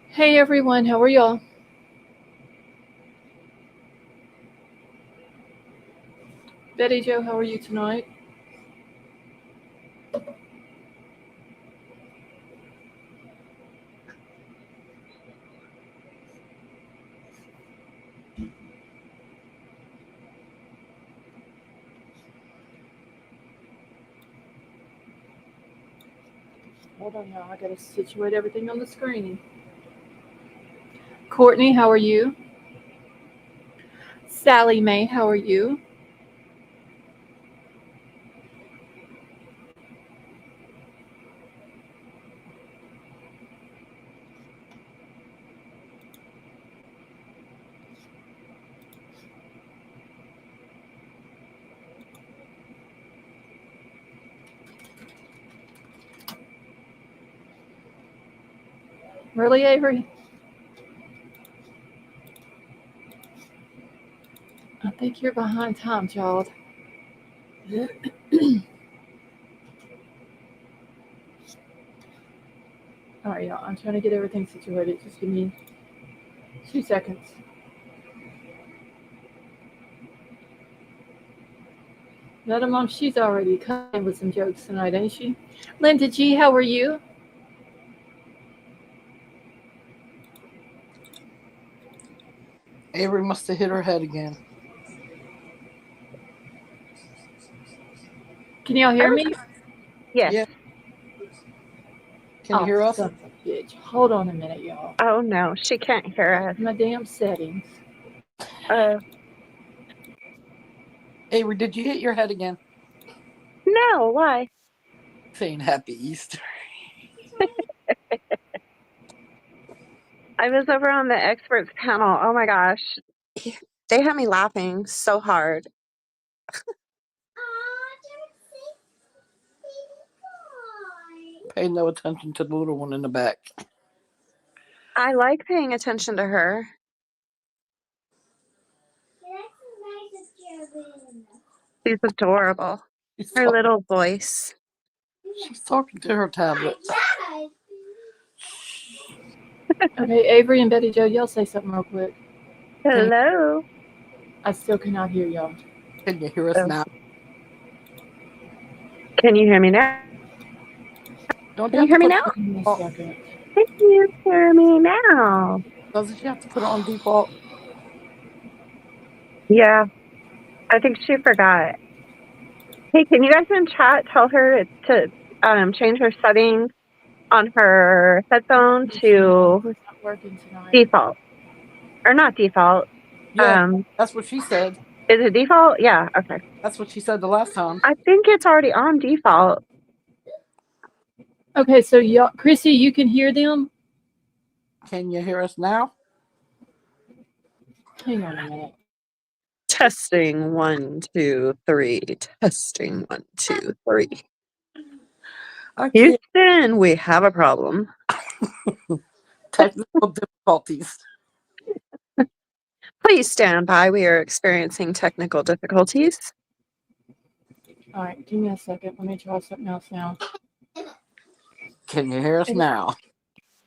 Hey everyone, how are y'all? Betty Joe, how are you tonight? Hold on, y'all. I gotta situate everything on the screen. Courtney, how are you? Sally Mae, how are you? Really, Avery? I think you're behind time, child. All right, y'all. I'm trying to get everything situated. Just give me 2 seconds. Let mom, she's already coming with some jokes tonight, ain't she? Linda G, how are you? Avery must have hit her head again. Can y'all hear me? Yes. Yeah. Can you Oh, hear us? son of a bitch. Hold on a minute, y'all. Oh no, she can't hear us. My damn settings. Uh, Avery, did you hit your head again? no, why? Saying Happy Easter. I was over on the experts panel. Oh my gosh. They had me laughing so hard. Pay no attention to the little one in the back. I like paying attention to her. She's adorable. She's Her talking, little voice. she's talking to her tablet. Okay, Avery and Betty Joe, y'all say something real quick. Hello. I still cannot hear y'all. Can you hear us Oh, now? can you hear me now? Don't Can you you have to hear me put now? it on Give me a default? second. Can you hear me now? Doesn't she have to put it on default? Yeah, I think she forgot. Hey, can you guys in chat tell her to change her setting on her headphone to It's not working tonight. default? Or not default. Yeah, that's what she said. Is it default? Yeah, okay. That's what she said the last time. I think it's already on default. Okay, so y'all, Chrissy, you can hear them? Can you hear us now? Hang on a minute. Testing 1, 2, 3. Testing 1, 2, 3. I can't. Houston, we have a problem. Technical difficulties. Please stand by. We are experiencing technical difficulties. All right, give me a second. Let me try something else now. Can you hear us now?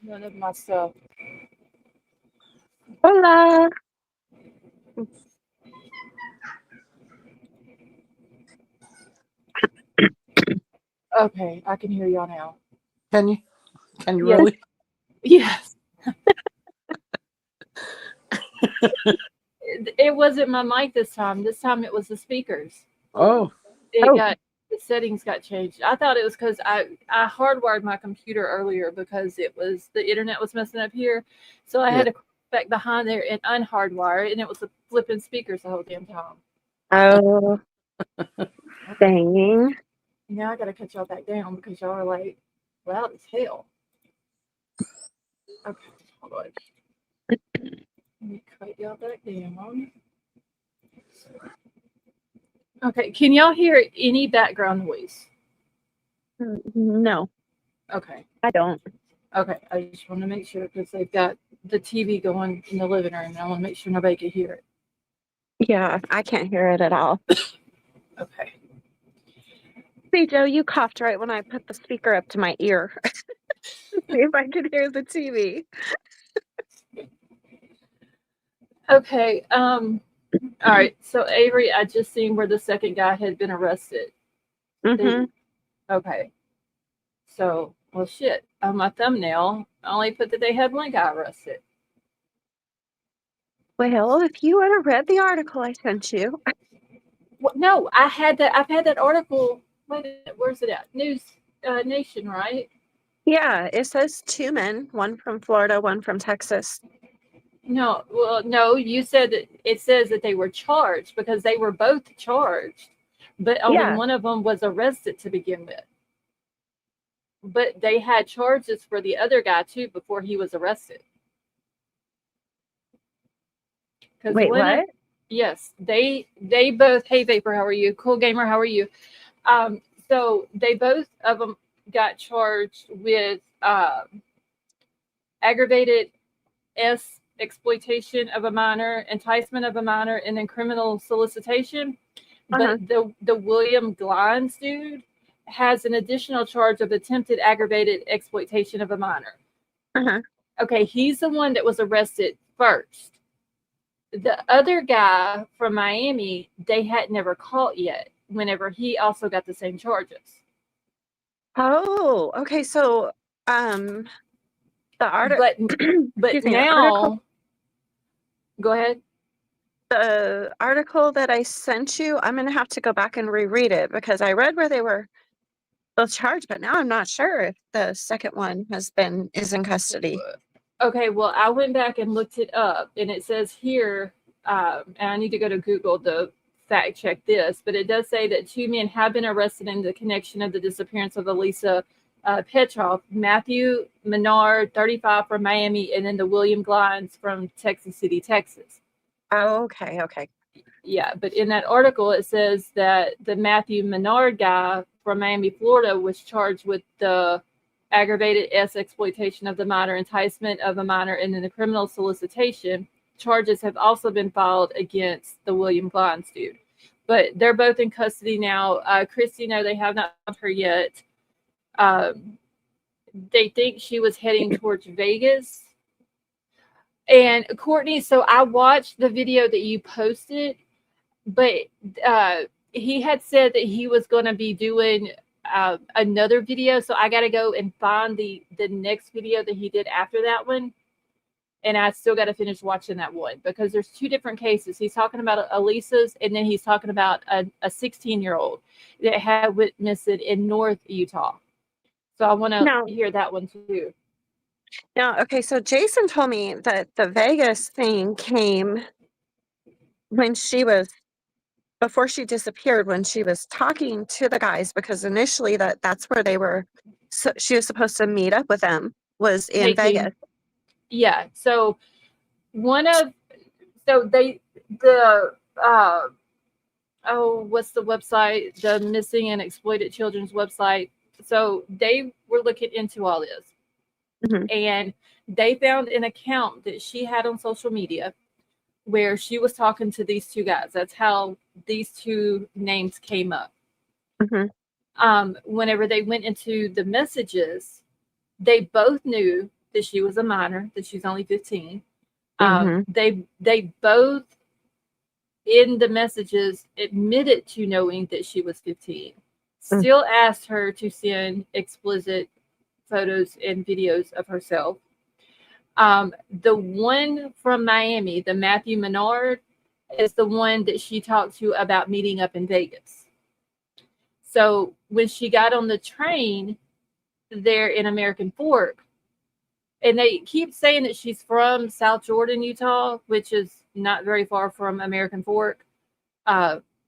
None of my stuff. Hola. Okay, I can hear y'all now. Can you? Can you Yes. really? Yes. It wasn't my mic this time. This time it was the speakers. Oh, It Oh, got the settings got changed. I thought it was because I hardwired my computer earlier because it was the internet was messing up here, so I yeah. had to go back behind there and unhardwire, and it was the flipping speakers the whole damn time. oh, Okay, dang. now I gotta cut y'all back down because y'all are like loud as hell. Okay, hold on. Let me cut y'all back down. Okay, can y'all hear any background noise? No, Okay, I don't. okay. I just want to make sure because they've got the TV going in the living room, and I want to make sure nobody can hear it. Yeah, I can't hear it at all. Okay. See, Joe, you coughed right when I put the speaker up to my ear. See if I can hear the TV. Okay. All right. So Avery, I just seen where the second guy had been arrested. Mm-hmm. Okay. So, well, shit. On my thumbnail, I only put that they had one guy arrested. Well, if you would have read the article I sent you. Well, no, I had that. I've had that article. Wait a minute, where's it at? News Nation, right? Yeah, it says 2 men, one from Florida, one from Texas. No, well, no. You said that it says that they were charged because they were both charged, but only Yeah. one of them was arrested to begin with. But they had charges for the other guy too before he was arrested. Because Wait, what? yes, they both. Hey, Vapor, how are you? Cool Gamer, how are you? So they both of them got charged with aggravated exploitation of a minor, enticement of a minor, and then criminal solicitation. Uh-huh. But the William Glines dude has an additional charge of attempted aggravated exploitation of a minor. Uh-huh. Okay, he's the one that was arrested first. The other guy from Miami, they had never caught yet, whenever he also got the same charges. Oh, okay. So, the article, But excuse me, now, go ahead. the article that I sent you, I'm going to have to go back and reread it because I read where they were both charged, but now I'm not sure if the second one is in custody. Okay, well, I went back and looked it up, and it says here, and I need to go to Google to fact check this, but it does say that 2 men have been arrested in the connection of the disappearance of Alisa Petrov, Matthew Menard, 35, from Miami, and then the William Glines from Texas City, Texas. Oh, okay, okay. Yeah, but in that article, it says that the Matthew Menard guy from Miami, Florida, was charged with the aggravated exploitation of the minor, enticement of a minor, and then the criminal solicitation. Charges have also been filed against the William Glines dude. But they're both in custody now. Christy, no, they have not found her yet. They think she was heading towards Vegas. And Courtney, so I watched the video that you posted, but he had said that he was going to be doing another video, so I got to go and find the next video that he did after that one, and I still got to finish watching that one because there's 2 different cases. He's talking about Alisa's, and then he's talking about a 16-year-old that had witnessed it in North Utah. So I want to hear that one too. Now, okay, so Jason told me that the Vegas thing came when before she disappeared, when she was talking to the guys, because initially that's where they were, so she was supposed to meet up with them, was in Vegas. Yeah, so what's the website, the missing and exploited children's website. So they were looking into all this. Mm-hmm. And they found an account that she had on social media where she was talking to these 2 guys. That's how these 2 names came up. Mm-hmm. Whenever they went into the messages, they both knew that she was a minor, that she's only 15. Mm-hmm. They both in the messages admitted to knowing that she was 15. Still asked her to send explicit photos and videos of herself. The one from Miami, the Matthew Menard, is the one that she talked to about meeting up in Vegas. So when she got on the train there in American Fork, and they keep saying that she's from South Jordan, Utah, which is not very far from American Fork.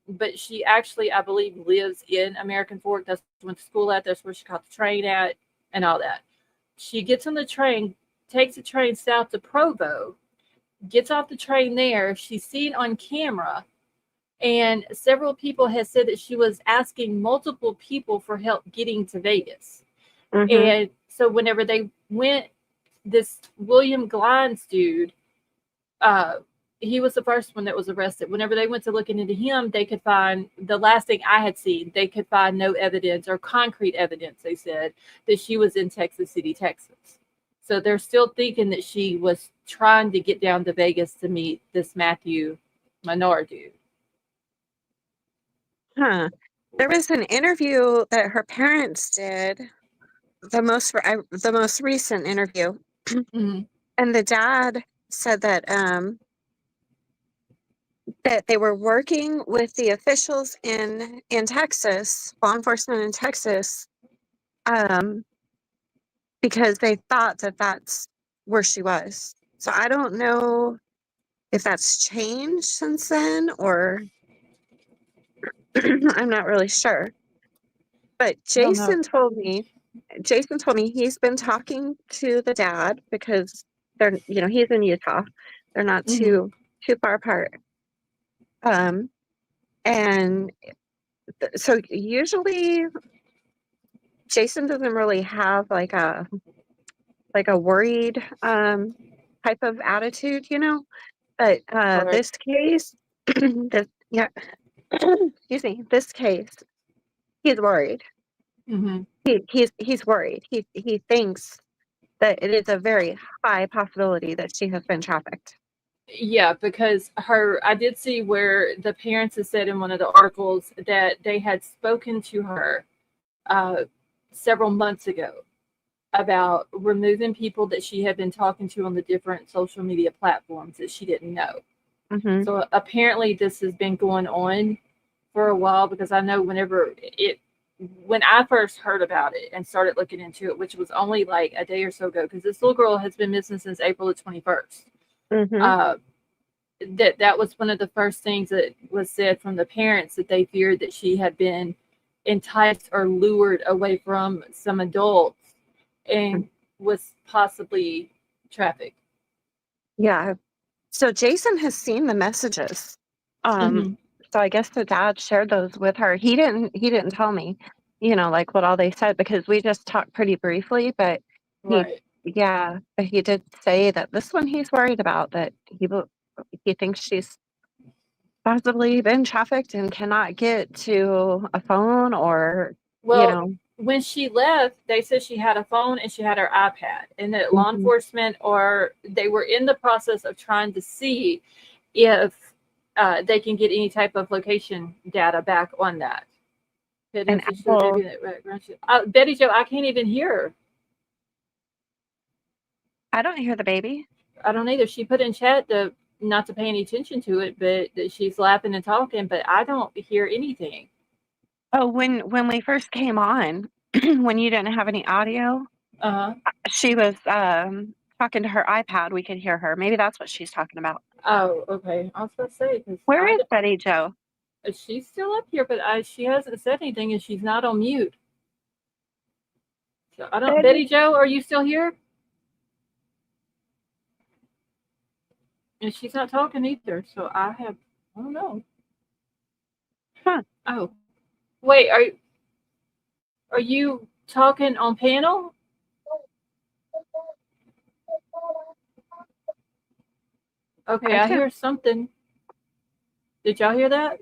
But she actually, I believe, lives in American Fork. That's went to school at. That's where she caught the train at and all that. She gets on the train, takes the train south to Provo, gets off the train there. She's seen on camera, and several people have said that she was asking multiple people for help getting to Vegas. Mm-hmm. And so whenever they went, this William Glines dude he was the first one that was arrested. Whenever they went to looking into him, they could find, the last thing I had seen, they could find no evidence or concrete evidence, they said, that she was in Texas City, Texas. So they're still thinking that she was trying to get down to Vegas to meet this Matthew Menard dude. Huh. There was an interview that her parents did, the most recent interview, Mm-hmm. and the dad said that that they were working with the officials in Texas, law enforcement in Texas, because they thought that that's where she was. So I don't know if that's changed since then, or I'm not really sure. But I don't know. Jason told me he's been talking to the dad because they're, he's in Utah. They're not Mm-hmm. too far apart. And so usually Jason doesn't really have like a worried type of attitude, But Right. this case, yeah, excuse me, this case, he's worried. Mm-hmm. He's worried. He thinks that it is a very high possibility that she has been trafficked. Yeah, because I did see where the parents had said in one of the articles that they had spoken to her uh, several months ago about removing people that she had been talking to on the different social media platforms that she didn't know. Mm-hmm. So apparently this has been going on for a while, because I know when I first heard about it and started looking into it, which was only like a day or so ago, because this little girl has been missing since April the 21st. Mm-hmm. That was one of the first things that was said from the parents, that they feared that she had been enticed or lured away from some adults and was possibly trafficked. Yeah. So Jason has seen the messages. Mm-hmm. So I guess the dad shared those with her. He didn't tell me, like what all they said, because we just talked pretty briefly, but he Right. yeah, but he did say that this one he's worried about, that he thinks she's possibly been trafficked and cannot get to a phone, or you Well, know. when she left, they said she had a phone and she had her iPad, and that law Mhm. enforcement, or they were in the process of trying to see if they can get any type of location data back on that. And Apple, Betty Joe, I can't even hear her. I don't hear the baby. I don't either. She put in chat to not to pay any attention to it, but that she's laughing and talking, but I don't hear anything. Oh, when we first came on, when you didn't have any audio, Uh-huh. she was talking to her iPad. We could hear her. Maybe that's what she's talking about. Oh, okay. I was about to say, because Where is Betty Joe? she's still up here, but she hasn't said anything, and she's not on mute. So I don't. Betty. Betty Joe, are you still here? And she's not talking either. So I don't know. Huh. Oh, wait. Are you talking on panel? Okay, I I can't. hear something. Did y'all hear that?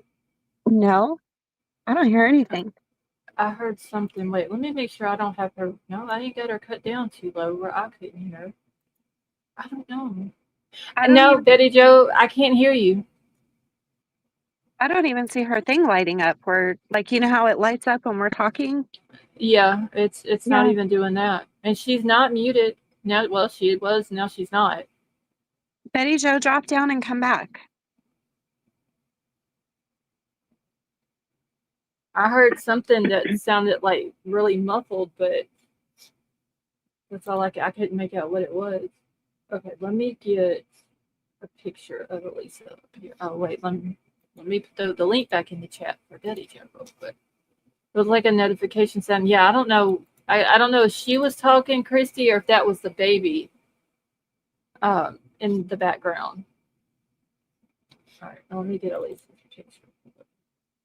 No, I don't hear anything. I heard something. Wait, let me make sure I don't have her. No, I ain't got her cut down too low where I couldn't hear her. I don't know. I don't No, even. Betty Joe, I can't hear you. I don't even see her thing lighting up. Where, like, how it lights up when we're talking. Yeah, it's not Yeah. even doing that. And she's not muted. Now, well, she was, now she's not. Betty Joe, drop down and come back. I heard something that sounded like really muffled, but that's all I couldn't make out what it was. Okay, let me get a picture of Alisa up here. Oh wait, let me put the link back in the chat for Betty Joe real quick. It was like a notification sound. Yeah, I don't know. I don't know if she was talking, Christy, or if that was the baby in the background. All right, let me get Alisa's picture.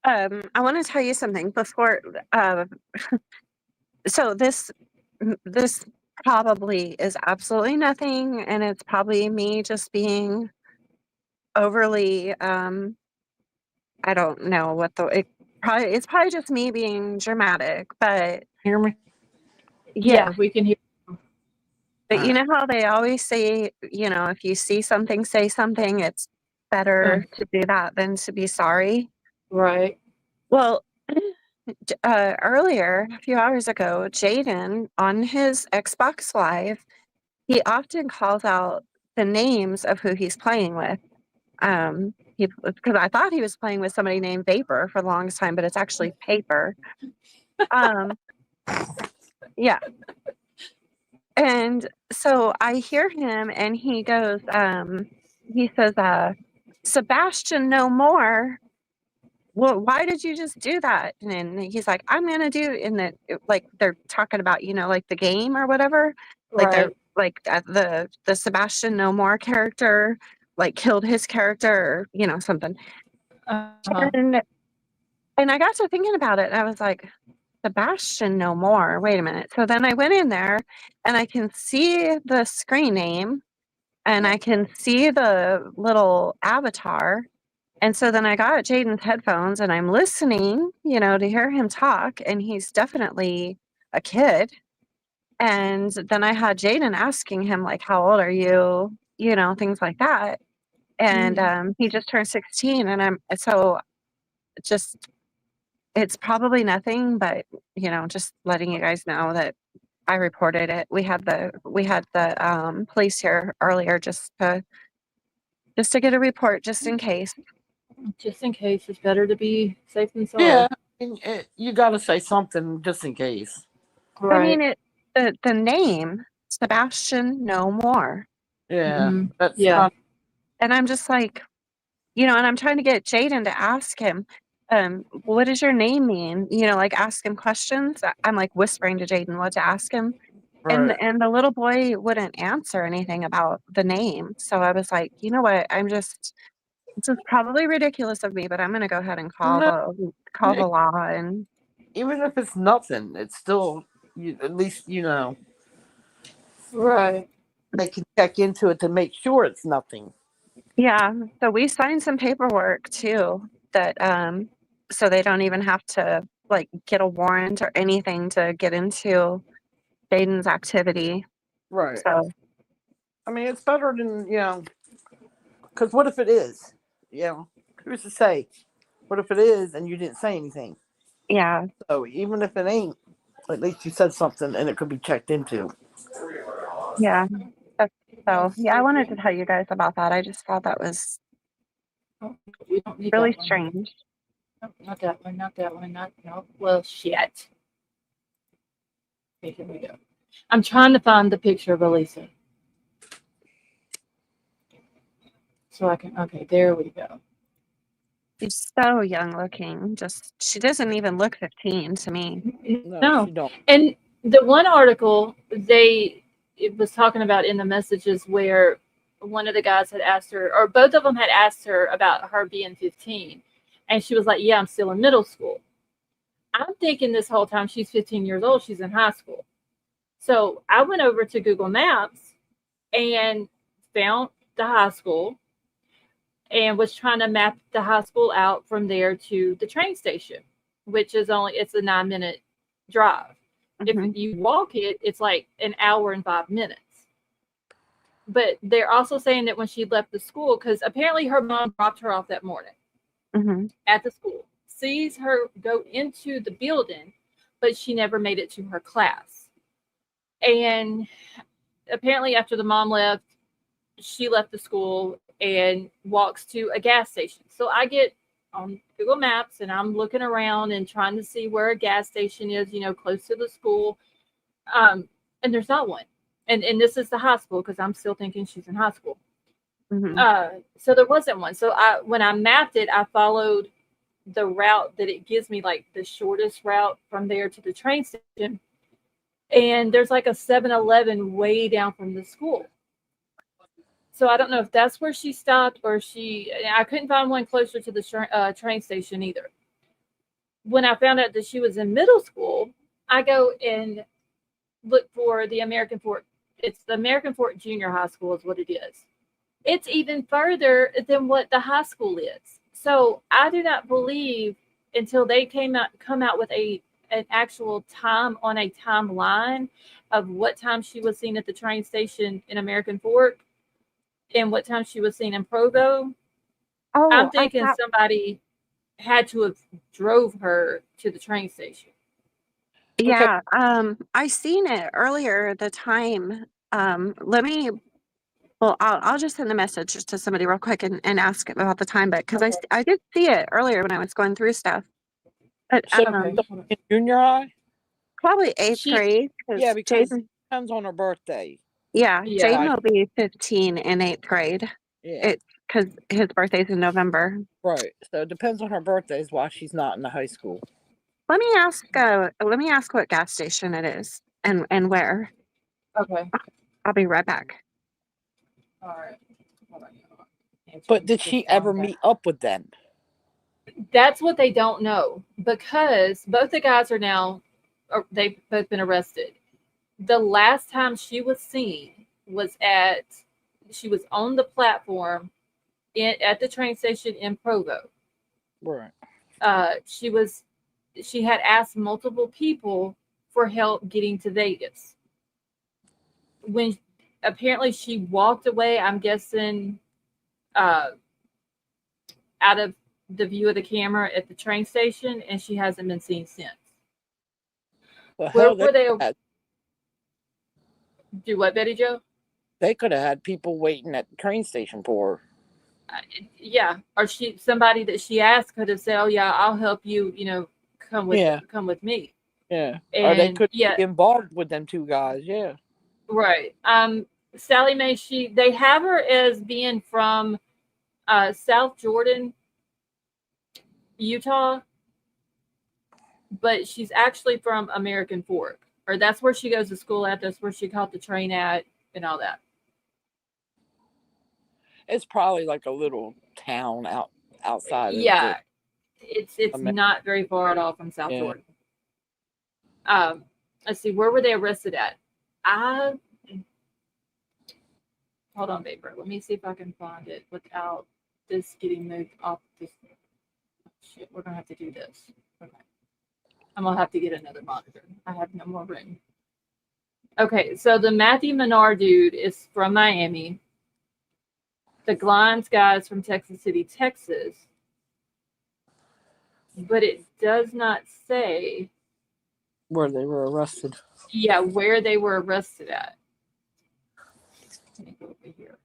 I want to tell you something before. So this probably is absolutely nothing, and it's probably me just being overly, I don't know what it's probably just me being dramatic, but Hear me? yeah. Yeah, we can hear. But you Alright. know how they always say, if you see something, say something. It's better to do that than to be sorry. Right. Well, earlier, a few hours ago, Jaden on his Xbox Live, he often calls out the names of who he's playing with. Because I thought he was playing with somebody named Vapor for the longest time, but it's actually Paper. Um, yeah. And so I hear him and he goes, he says, Sebastian, no more. Well, why did you just do that? And then he's like, I'm gonna do, and then like they're talking about, like the game or whatever. Like they're Right. like the Sebastian no more character, like killed his character or something. Uh-huh. And I got to thinking about it and I was like, Sebastian no more. Wait a minute. So then I went in there and I can see the screen name and I can see the little avatar. And so then I got Jaden's headphones and I'm listening, to hear him talk. And he's definitely a kid. And then I had Jaden asking him, like, how old are you? Things like that. And he just turned 16. And so just, it's probably nothing, but, just letting you guys know that I reported it. We had the police here earlier just to get a report just in case. Just in case, it's better to be safe than sorry. Yeah, you got to say something just in case. I mean, Right. the name Sebastian no more. Yeah, that's Yeah. kind And I'm just like, and I'm trying to get Jaden to ask him, what does your name mean? Like ask him questions. I'm like whispering to Jaden what to ask him. of And right. and the little boy wouldn't answer anything about the name. So I was like, you know what? This is probably ridiculous of me, but I'm gonna go ahead and call No, the law and even if it's nothing, it's still at least Right. they can check into it to make sure it's nothing. yeah. So we signed some paperwork too that so they don't even have to like get a warrant or anything to get into Jaden's activity. Right. So I mean, it's better than because what if it is? Who's to say? What if it is and you didn't say anything? yeah, So even if it ain't, at least you said something and it could be checked into. yeah. That's, so Let's yeah, I wanted see. to tell you guys about that. I just thought that was Oh, we don't need really that one. strange. No, not that one. Not that one. Not no. Well, shit. Okay, here we go. I'm trying to find the picture of Alisa. So I can. Okay, there we go. She's so young looking. Just she doesn't even look 15 to me. No, No, she don't. and the one article it was talking about in the messages where one of the guys had asked her, or both of them had asked her about her being 15, and she was like, "Yeah, I'm still in middle school." I'm thinking this whole time she's 15 years old. She's in high school. So I went over to Google Maps and found the high school and was trying to map the high school out from there to the train station, which is it's a 9-minute drive. If Hmm. you walk it, it's like an hour and 5 minutes. But they're also saying that when she left the school, because apparently her mom dropped her off that morning Hmm. at the school, sees her go into the building, but she never made it to her class. And apparently, after the mom left, she left the school and walks to a gas station. So I get on Google Maps and I'm looking around and trying to see where a gas station is, close to the school. And there's not one. And this is the high school because I'm still thinking she's in high school. Hmm. So there wasn't one. So when I mapped it, I followed the route that it gives me, like the shortest route from there to the train station. And there's like a 7-Eleven way down from the school. So I don't know if that's where she stopped or I couldn't find one closer to the train station either. When I found out that she was in middle school, I go and look for the American Fort. It's the American Fort Junior High School is what it is. It's even further than what the high school is. So I do not believe until they come out with an actual time on a timeline of what time she was seen at the train station in American Fork and what time she was seen in Provo. I'm Oh, I thinking thought, somebody had to have drove her to the train station. Okay, yeah, I seen it earlier, the time. Let me, well, I'll just send a message to somebody real quick and ask about the time, but because Okay. I did see it earlier when I was going through stuff. But so Okay. in junior high, probably eighth She, grade, yeah, because because it Jaden, depends on her birthday. yeah, yeah. Jaden Like, will be 15 in eighth grade. yeah, It's because his birthday's in November. right. So it depends on her birthdays why she's not in the high school. Let me ask what gas station it is and where. Okay. I'll be right back. All right. Hold on. But Answering did this she phone ever back. meet up with them? That's what they don't know because both the guys are now, they've both been arrested. The last time she was seen was she was on the platform at the train station in Provo. Right. She had asked multiple people for help getting to Vegas. When apparently she walked away, I'm guessing, uh, out of the view of the camera at the train station, and she hasn't been seen since. Well, Where hell, were they? had, Do what, Betty Joe? they could have had people waiting at the train station for her. Yeah, or somebody that she asked could have said, "Oh yeah, I'll help you. Yeah, come with me." yeah. Or they And could yeah, be involved with them two guys. Yeah. right. Sally Mae, they have her as being from South Jordan, Utah, but she's actually from American Fork, or that's where she goes to school at. That's where she caught the train at, and all that. It's probably like a little town outside of the Yeah, it's America. not very far at all from South Yeah. Jordan. Um, let's see, where were they arrested at? I Hold on, paper. Let me see if I can find it without this getting moved off this. Shit, we're gonna have to do this. Okay. I'm gonna have to get another monitor. I have no more room. Okay, so the Matthew Menard dude is from Miami. The Glines guy is from Texas City, Texas. But it does not say, Where they were arrested. yeah, where they were arrested at. Let me go over here.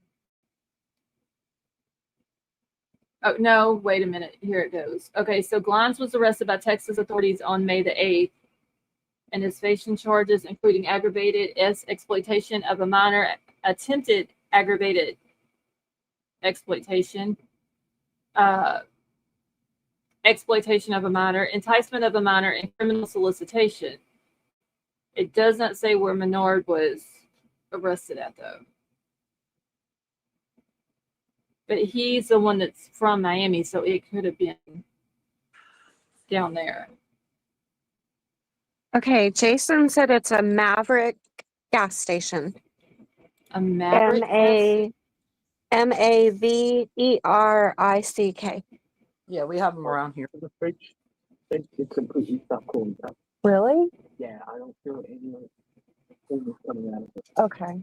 Oh, no, wait a minute. Here it goes. Okay, so Glines was arrested by Texas authorities on May the 8th and is facing charges including aggravated exploitation of a minor, attempted aggravated exploitation, uh, exploitation of a minor, enticement of a minor, and criminal solicitation. It does not say where Menard was arrested at, though. But he's the one that's from Miami, so it could have been down there. Okay, Jason said it's a Maverick gas station. A Maverick Maverick. Yeah, we have them around here. The fridge, it completely stopped cooling down. Really? Yeah, I don't feel any things coming out of it. Okay.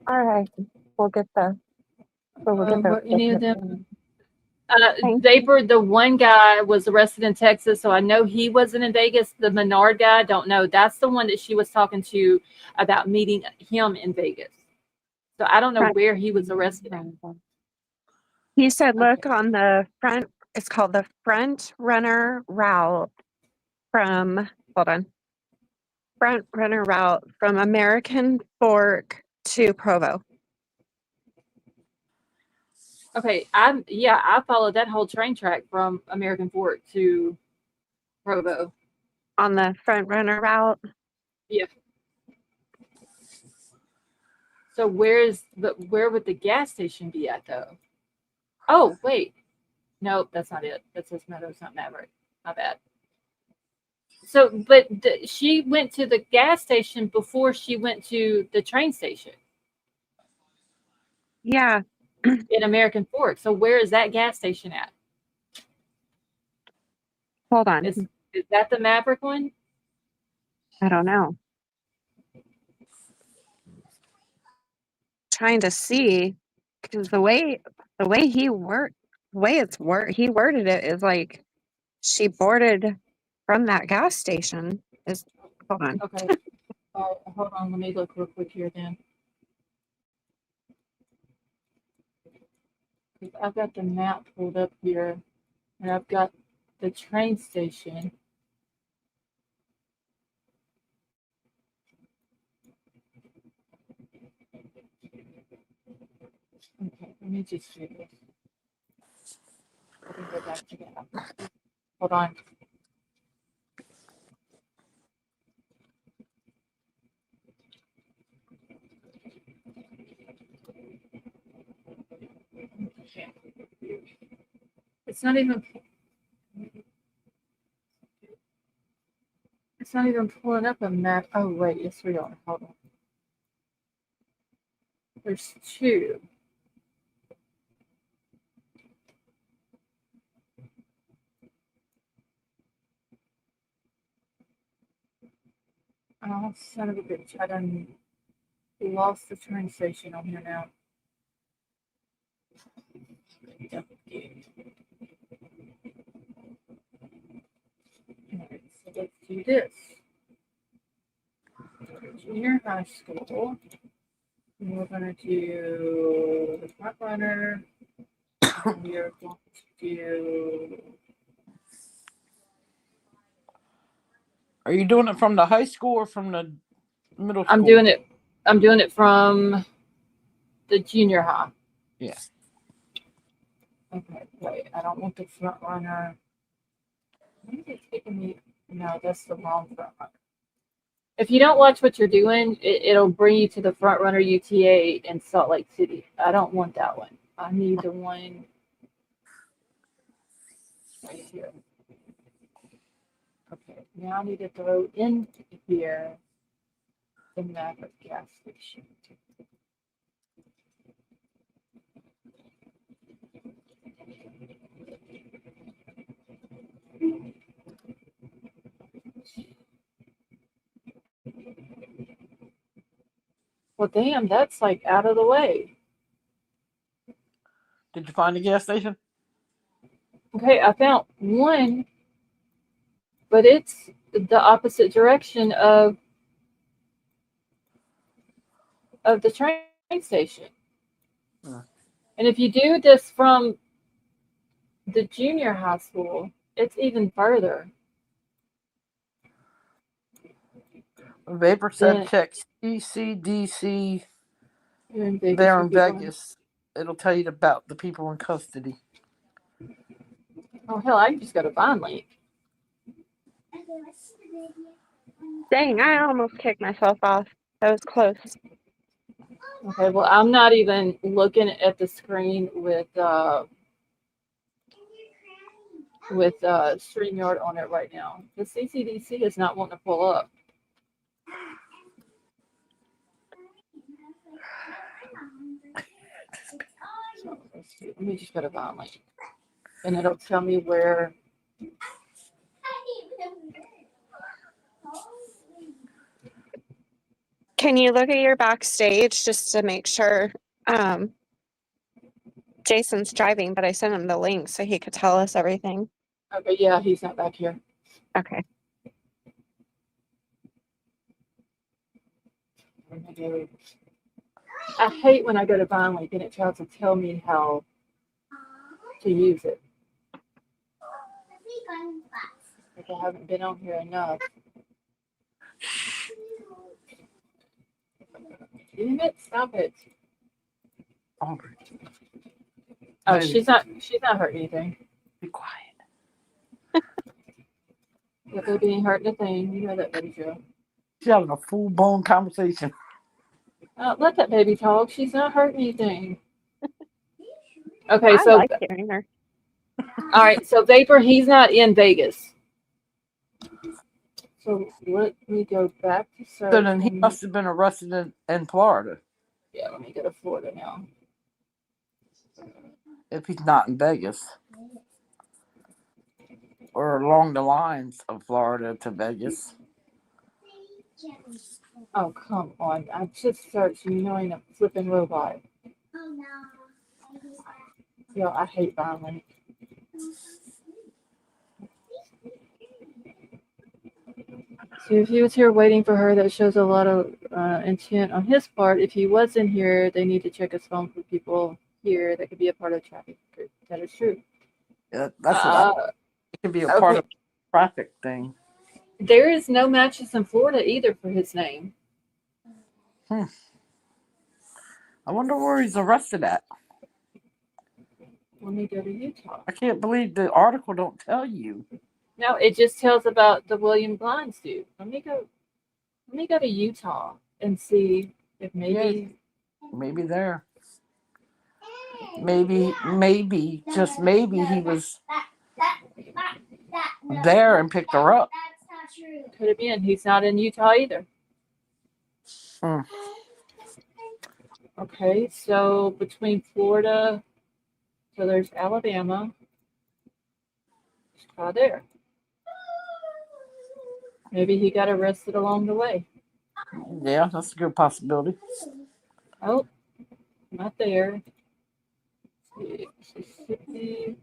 All right. We'll get the. So we'll get Were any of them? the. They were the one guy was arrested in Texas, so I know he wasn't in Vegas. The Menard guy, don't know. That's the one that she was talking to about meeting him in Vegas. So I don't know Right. where he was arrested at. He said, look Okay. on the front. It's called the Front Runner Route from. Hold on. Front Runner Route from American Fork to Provo. Okay, I followed that whole train track from American Fork to Provo. On the Front Runner Route. Yeah. So where would the gas station be at though? Oh wait, nope, that's not it. That says Meadows, not Maverick. My bad. So, but she went to the gas station before she went to the train station. Yeah. in American Fork. So where is that gas station at? Hold on. Is that the Maverick one? I don't know. Trying to see because the way he worded it is like she boarded from that gas station. Is hold on. Okay. Hold on. Let me look real quick here then. I've got the map pulled up here, and I've got the train station. Okay, let me just do this. Let me go back to that. Hold on. Okay. It's not even. It's not even pulling up a map. Oh wait, yes we are. Hold on. There's two. Oh, son of a bitch. I done lost the train station on here now. Alright, so let's do this. Junior high school. And we're going to do the front runner. And we are going to do. Are you doing it from the high school or from the middle school? I'm doing it from the junior high. Yeah. Okay, wait. I don't want the front runner. Why is it taking me? No, that's the wrong front runner. If you don't watch what you're doing, it'll bring you to the front runner UTA in Salt Lake City. I don't want that one. I need the one right here. Okay, now I need to throw in here the Maverick gas station. Well, damn, that's like out of the way. Did you find the gas station? Okay, I found one, but it's the opposite direction of the train station. Huh. And if you do this from the junior high school, it's even further. Vapor said Then check CCDC you're in Vegas. there You in keep going. Vegas. It'll tell you about the people in custody. Oh hell, I can just go to VineLink. Dang, I almost kicked myself off. That was close. Okay, well I'm not even looking at the screen with StreamYard on it right now. The CCDC is not wanting to pull up. So let's see. Let me just go to VineLink, and it'll tell me where. Can you look at your backstage just to make sure Jason's driving, but I sent him the link so he could tell us everything. Okay, yeah, he's not back here. Okay. I hate when I go to VineLink and it tries to tell me how to use it. Like I haven't been on here enough. Damn it! Stop it! Oh, Oh, Baby. she's not hurting anything. be quiet. Yeah, baby ain't hurting a thing. You know that, baby Joe. She's having a full-blown conversation. Let that baby talk. She's not hurting anything. Okay, I so like hearing her. all right, so Vapor, he's not in Vegas. So let me go back to search. So then he must have been arrested in Florida. Yeah, let me go to Florida now. if he's not in Vegas or along the lines of Florida to Vegas. Oh, come on. I just searched, you know, I'm a flipping robot. Yo, I hate violence. So if he was here waiting for her, that shows a lot of intent on his part. If he wasn't here, they need to check his phone for people here that could be a part of traffic. That is true. Yeah, that's what I it could be a part Okay. of the traffic thing. There is no matches in Florida either for his name. I wonder where he's arrested at. Let me go to Utah. I can't believe the article don't tell you. No, it just tells about the William Blinds dude. Let me go to Utah and see if maybe Maybe there. Maybe, just maybe he was there and picked her up. could have been. He's not in Utah either. Hmm. Okay, so between Florida, so there's Alabama. Let's try there. Maybe he got arrested along the way. Yeah, that's a good possibility. Oh, not there. Mississippi.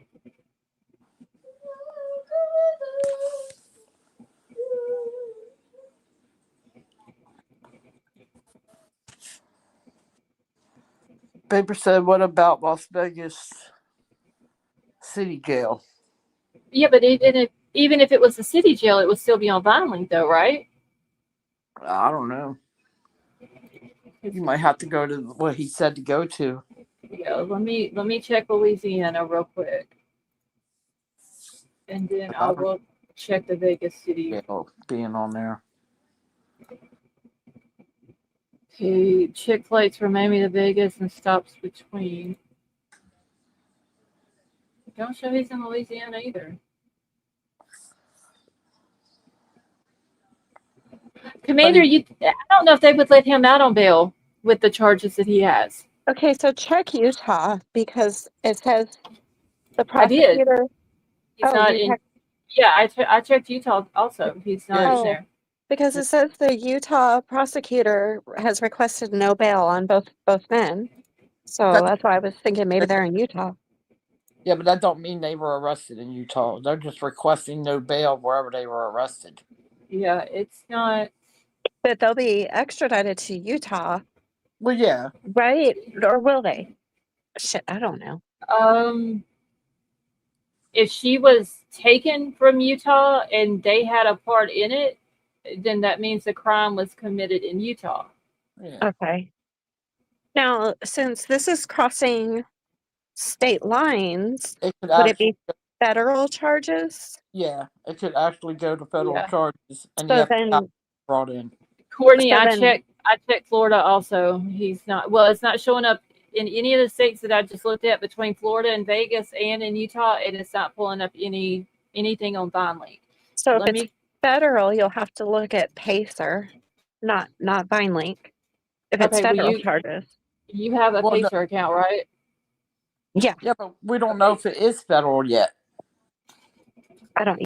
Paper said, what about Las Vegas City Jail? Yeah, but even if it was a city jail, it would still be on VineLink, though, right? I don't know. You might have to go to what he said to go to. Yeah, let me check Louisiana real quick, and then I will check the Vegas City. Jail being on there. Okay, check flights from Miami to Vegas and stops between. Don't show he's in Louisiana either. Commander, I don't know if they would let him out on bail with the charges that he has. Okay, so check Utah because it says the I did. prosecutor. He's Oh, not you in. checked- Yeah, I checked Utah also. He's not in Oh. there. Because it says the Utah prosecutor has requested no bail on both men. So that's why I was thinking maybe they're in Utah. Yeah, but that don't mean they were arrested in Utah. They're just requesting no bail wherever they were arrested. Yeah, it's not. But they'll be extradited to Utah, Well, yeah. right? Or will they? Shit, I don't know. If she was taken from Utah and they had a part in it, then that means the crime was committed in Utah. Yeah. Okay. Now, since this is crossing state lines, It could would it actually, be federal charges? yeah, it could actually go to federal Yeah. charges, and So you have to then, have it brought in. Courtney, So I then- checked Florida also. He's not. Well, it's not showing up in any of the states that I just looked at between Florida and Vegas and in Utah. It is not pulling up anything on VineLink. so if Let it's me. federal, you'll have to look at Pacer, not VineLink. If it's Okay, well, federal charges. you have a Well, no. Pacer account, right? Yeah, Yeah, but we don't know if it is federal yet. I don't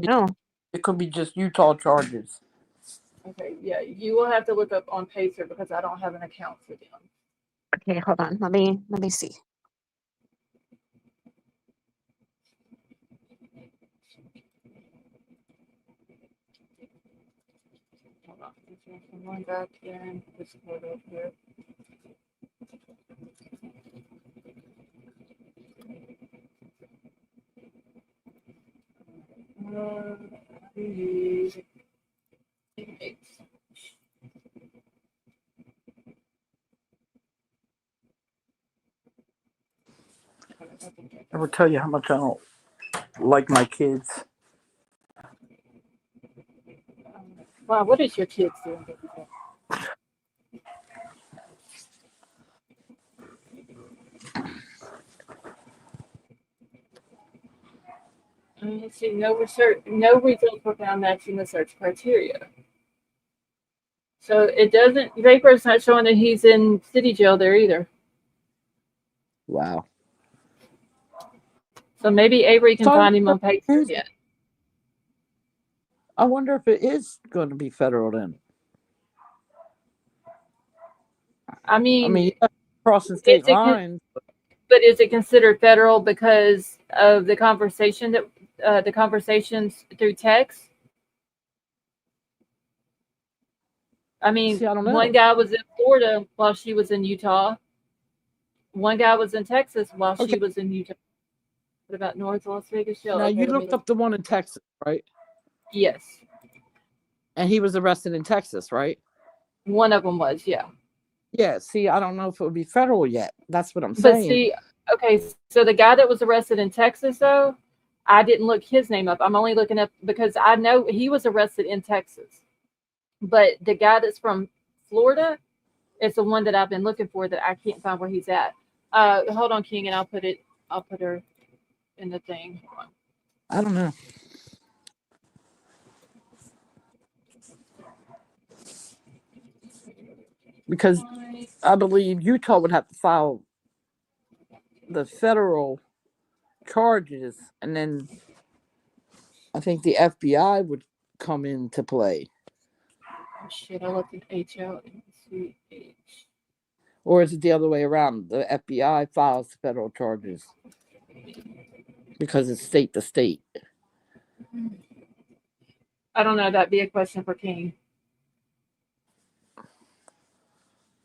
know. It could be just Utah charges. Okay, yeah, you will have to look up on Pacer because I don't have an account for them. Okay, hold on. Let me see. Hold on. I'm going back in this photo here. I will tell you how much I don't like my kids. Wow, what is your kids doing? Let's see, no results were found matching the search criteria. So it doesn't. Vapor's not showing that he's in city jail there either. Wow. So maybe Avery can So find him on Patreon. I wonder if it is going to be federal then. I I mean, mean, yeah, crossing state is it, lines. but is it considered federal because of the conversation that the conversations through text? I mean, See, I don't one know. guy was in Florida while she was in Utah. One guy was in Texas while she Okay, was in Utah. What about North Las Vegas jail? now Okay, you let me looked look. up the one in Texas, right? Yes, And he was arrested in Texas, right? one of them was, yeah. Yeah. See, I don't know if it would be federal yet. That's what I'm But saying. see, okay, so the guy that was arrested in Texas, though, I didn't look his name up. I'm only looking up because I know he was arrested in Texas. But the guy that's from Florida is the one that I've been looking for that I can't find where he's at. Hold on, King, and I'll put her in the thing. Hold on. I don't know. Because I believe Utah would have to file the federal charges, and then I think the FBI would come into play. Oh shit, I left an H out. CH. Or is it the other way around? The FBI files the federal charges because it's state to state. I don't know. That'd be a question for King.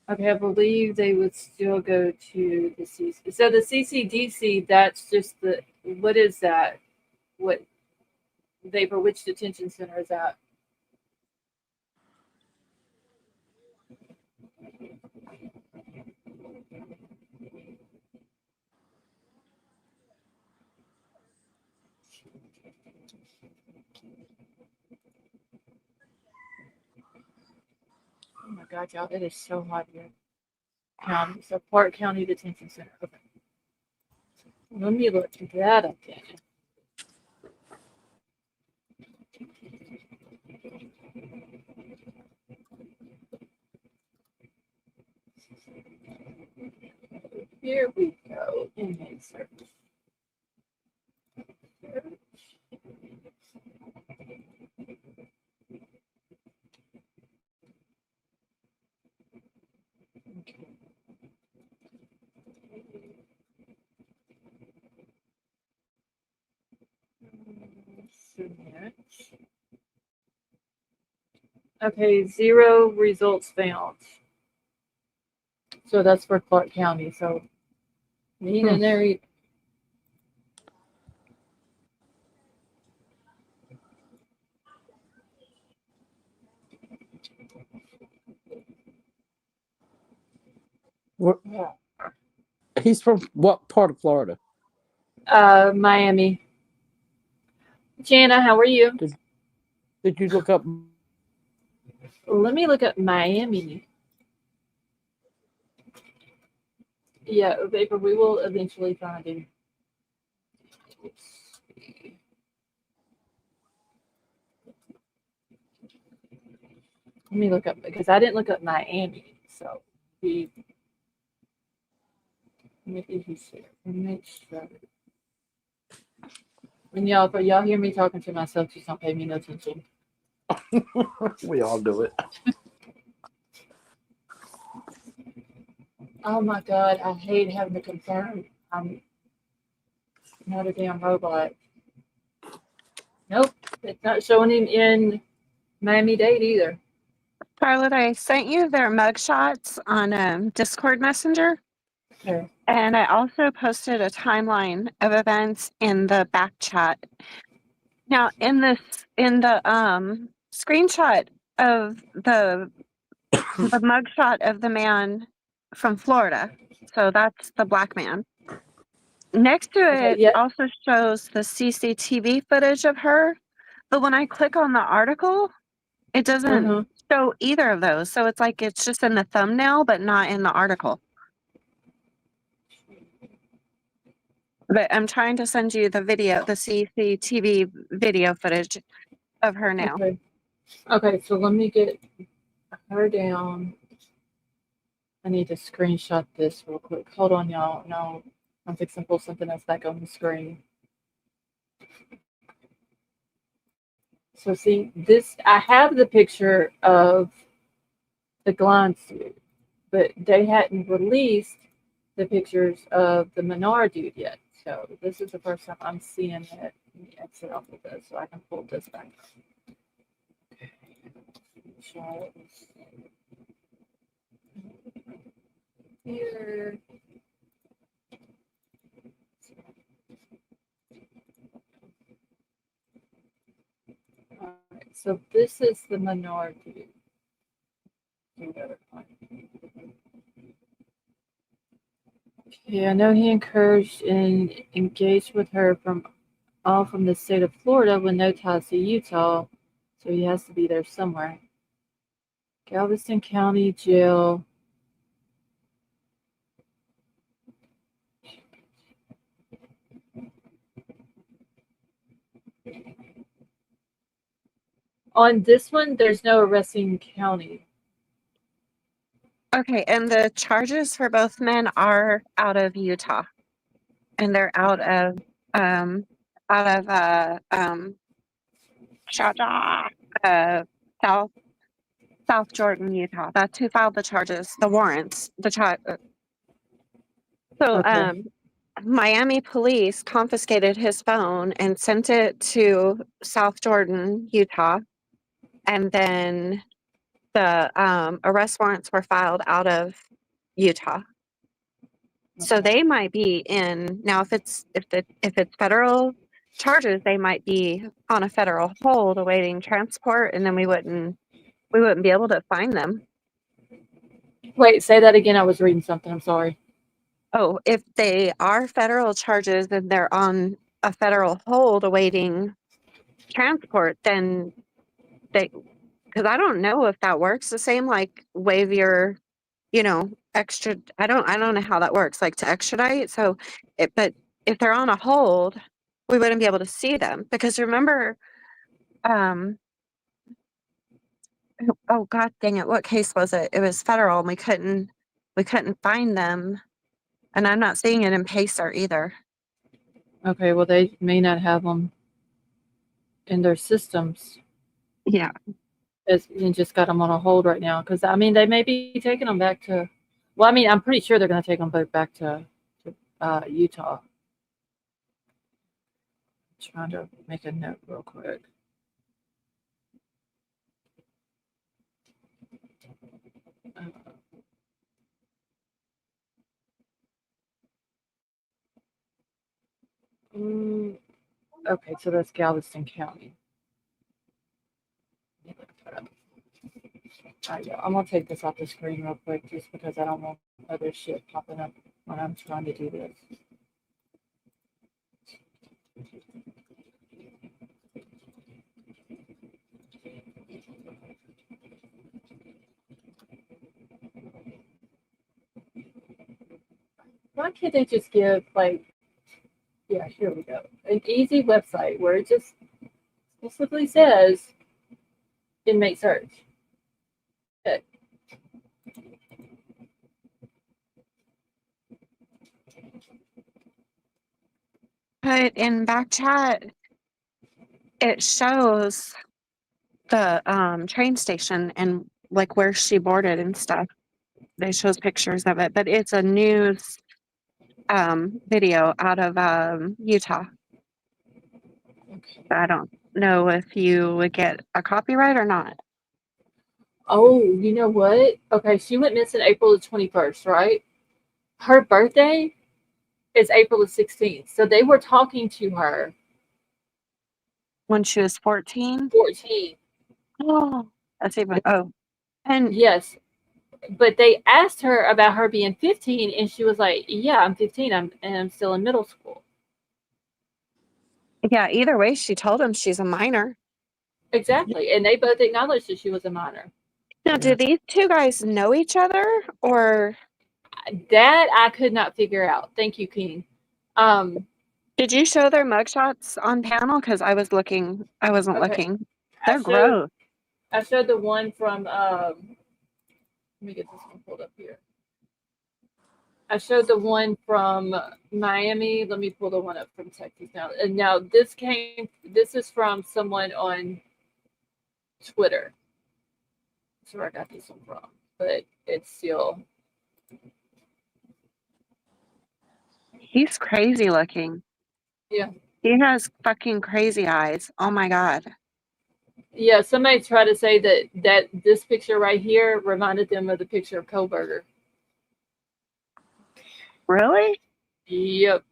Okay, I believe they would still go to the CC. So the CCDC, that's just the, what is that? What they, for which detention center is that? Oh my God, y'all, it is so hot here. County, so Park County Detention Center. Okay. Let me look that up then. Here we go. Inmate search. Submit. Okay, 0 results found. So that's for Clark County. So he in there. He's from what part of Florida? Miami. Jana, how are you? Did you look up? Let me look up Miami. Yeah, Vapor, we will eventually find him. Let me look up because I didn't look up Miami. So maybe he's here. Make sure. And y'all, but y'all hear me talking to myself, just don't pay me no attention. We all do it. Oh my God, I hate having to confirm. I'm not a damn robot. Nope, it's not showing him in Miami-Dade either. Charlotte, I sent you their mugshots on Discord Messenger. Okay. And I also posted a timeline of events in the back chat. Now, in the screenshot of the mugshot of the man from Florida, so that's the black man. Next to Okay, it yeah. also shows the CCTV footage of her, but when I click on the article, it doesn't show either of those. So it's like it's just in the thumbnail, but not in the article. But I'm trying to send you the video, the CCTV video footage of her now. Okay. Okay, so let me get her down. I need to screenshot this real quick. Hold on, y'all. No, I'm fixing to pull something else back on the screen. So see this, I have the picture of the Glide suit, but they hadn't released the pictures of the Menard dude yet. So this is the first time I'm seeing it. Let me exit off of this so I can pull this back up. Here. Alright, so this is the Menard dude. Okay, I know he encouraged and engaged with her from the state of Florida with no ties to Utah, so he has to be there somewhere. Galveston County Jail. On this one, there's no arresting county. Okay, and the charges for both men are out of Utah, and they're out of Shaw- South South Jordan, Utah. That's who filed the charges, the warrants, So Okay. Miami police confiscated his phone and sent it to South Jordan, Utah, and then the arrest warrants were filed out of Utah. So Okay. they might be in now. If it's federal charges, they might be on a federal hold awaiting transport, and then we wouldn't be able to find them. Wait, say that again. I was reading something. I'm sorry. Oh, if they are federal charges and they're on a federal hold awaiting transport, then because I don't know if that works the same, like waive your, extra. I don't know how that works, like to extradite. So, but if they're on a hold, we wouldn't be able to see them because remember, um, oh God dang it, what case was it? It was federal, and we couldn't find them, and I'm not seeing it in Pacer either. Okay, well, they may not have them in their systems. Yeah. And just got them on a hold right now because I mean they may be taking them back to. Well, I mean I'm pretty sure they're going to take them both back to Utah. I'm trying to make a note real quick. Okay, so that's Galveston County. Let me look that up. Yeah, I'm gonna take this off the screen real quick just because I don't want other shit popping up when I'm trying to do this. Why can't they just give yeah, here we go, an easy website where it just specifically says inmate search. Okay. But in back chat, it shows the train station and like where she boarded and stuff. They shows pictures of it, but it's a news video out of Utah. Okay. I don't know if you would get a copyright or not. Oh, you know what? Okay, she went missing April the 21st, right? Her birthday is April the 16th. So they were talking to her When she was 14. 14. Oh, that's even. Oh, and Yes. But they asked her about her being 15 and she was like, "Yeah, I'm 15. I'm still in middle school." yeah, either way, she told him she's a minor. Exactly. And they both acknowledged that she was a minor. Now, Yeah. do these two guys know each other or That I could not figure out. Thank you, King. did you show their mugshots on panel? Because I wasn't Okay. looking. They're gross. I showed the one from let me get this one pulled up here. I showed the one from Miami. Let me pull the one up from Texas now. And now this is from someone on Twitter. That's where I got this one from. But it's still. He's crazy looking. Yeah. He has fucking crazy eyes. Oh my God. Yeah, somebody tried to say that this picture right here reminded them of the picture of Kohlberger. Really? Yep.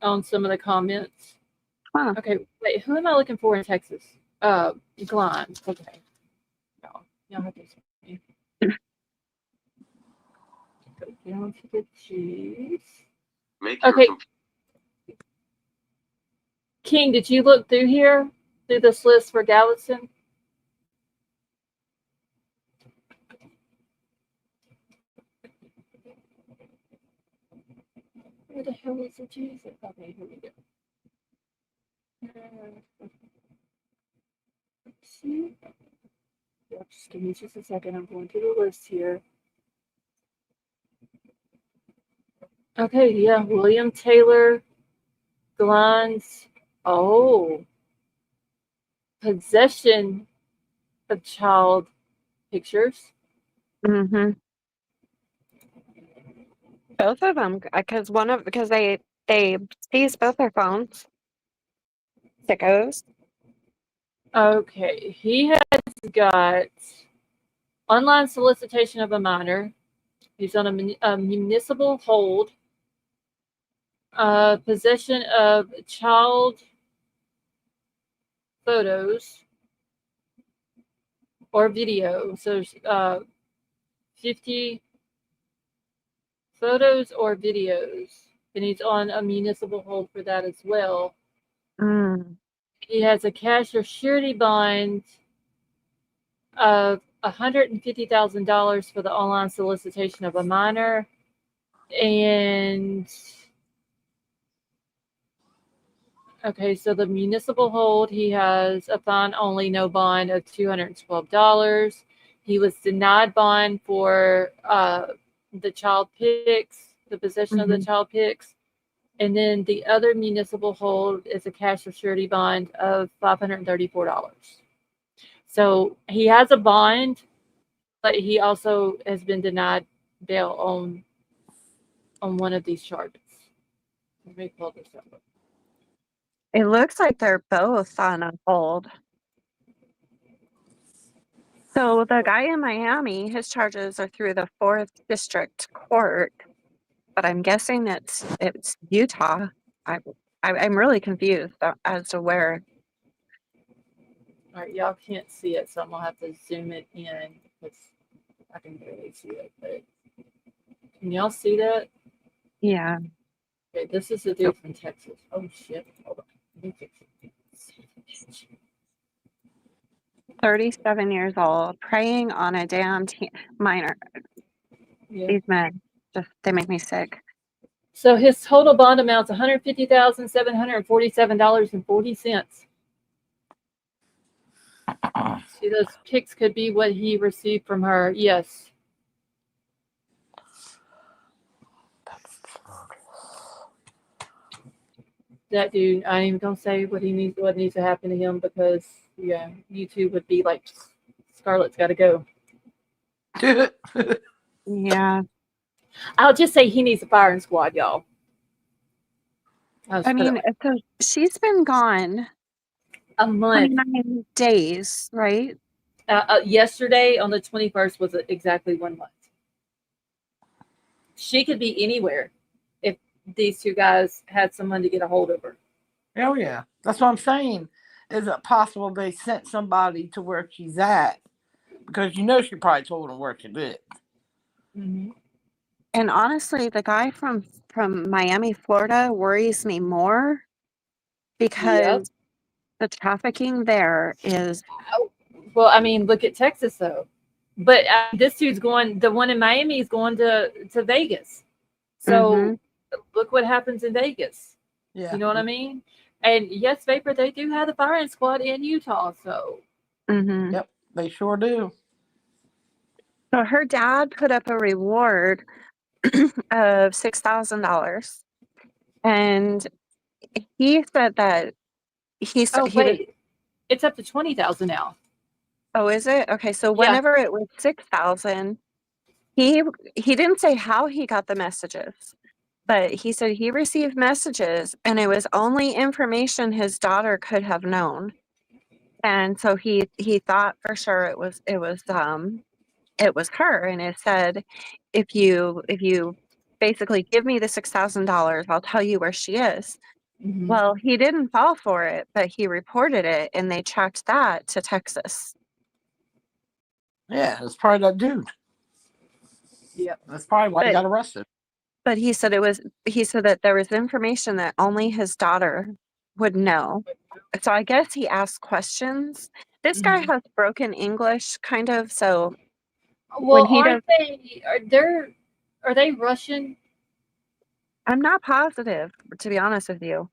On some of the comments. Huh. Okay, wait, who am I looking for in Texas? Glenn. Okay. Y'all have to explain. Go down to the cheese. Okay. King, did you look through here? Through this list for Gallatin? Where the hell is the cheese? Okay, here we go. See? Just give me just a second. I'm going through the list here. Okay, yeah, William Taylor, Glines. Oh, possession of child pictures. Mm-hmm. Both of them, because they seize both their phones. Sickos. Okay, he has got online solicitation of a minor. He's on a municipal hold. Possession of child photos or video. So 50 photos or videos. And he's on a municipal hold for that as well. Mm. He has a cash or surety bond of $150,000 for the online solicitation of a minor. And okay, so the municipal hold, he has a fine only, no bond of $212. He was denied bond for the child pics, the possession of the child pics. And then the other municipal hold is a cash or surety bond of $534. So he has a bond, but he also has been denied bail on one of these charges. Let me pull this up. It looks like they're both on a hold. So the guy in Miami, his charges are through the 4th District Court, but I'm guessing it's Utah. I'm really confused as to where. All right, y'all can't see it, so I'm gonna have to zoom it in because I can barely see it. But can y'all see that? Yeah. Okay, this is the dude from Texas. Oh shit! Hold on. Let me fix it. 37 years old, preying on a damn minor. Yeah. These men, they make me sick. So his total bond amount's $150,747.40. See, those pics could be what he received from her. Yes. That dude, I ain't even gonna say what needs to happen to him because yeah, YouTube would be like, Scarlett's got to go. Yeah. I'll just say he needs a firing squad, y'all. I mean, so she's been gone a month. 29 days, right? Yesterday on the 21st was exactly 1 month. She could be anywhere if these two guys had someone to get a hold of her. Oh yeah, that's what I'm saying. Is it possible they sent somebody to where she's at? Because she probably told them where she lived. Mm-hmm. And honestly, the guy from Miami, Florida worries me more because the trafficking there is. Well, I mean, look at Texas though. But this dude's going. The one in Miami is going to Vegas. So look what happens in Vegas. Yeah, you know what I mean. And yes, Vapor, they do have the firing squad in Utah. So yep, they sure do. So her dad put up a reward of $6,000. And he said that he Oh he was. wait, it's up to 20,000 now. Oh, is it? Okay, so Yeah. whenever it was 6,000, he didn't say how he got the messages, but he said he received messages and it was only information his daughter could have known. And so he thought for sure it was her, and it said, if you basically give me the $6,000, I'll tell you where she is. Mhm. Well, he didn't fall for it, but he reported it and they tracked that to Texas. Yeah, it's probably that dude. Yep. That's probably why he But- got arrested. But he said that there was information that only his daughter would know. So I guess he asked questions. This guy Mhm. has broken English, kind of. So Well, he aren't they? Are they Russian? I'm not positive, to be honest with you.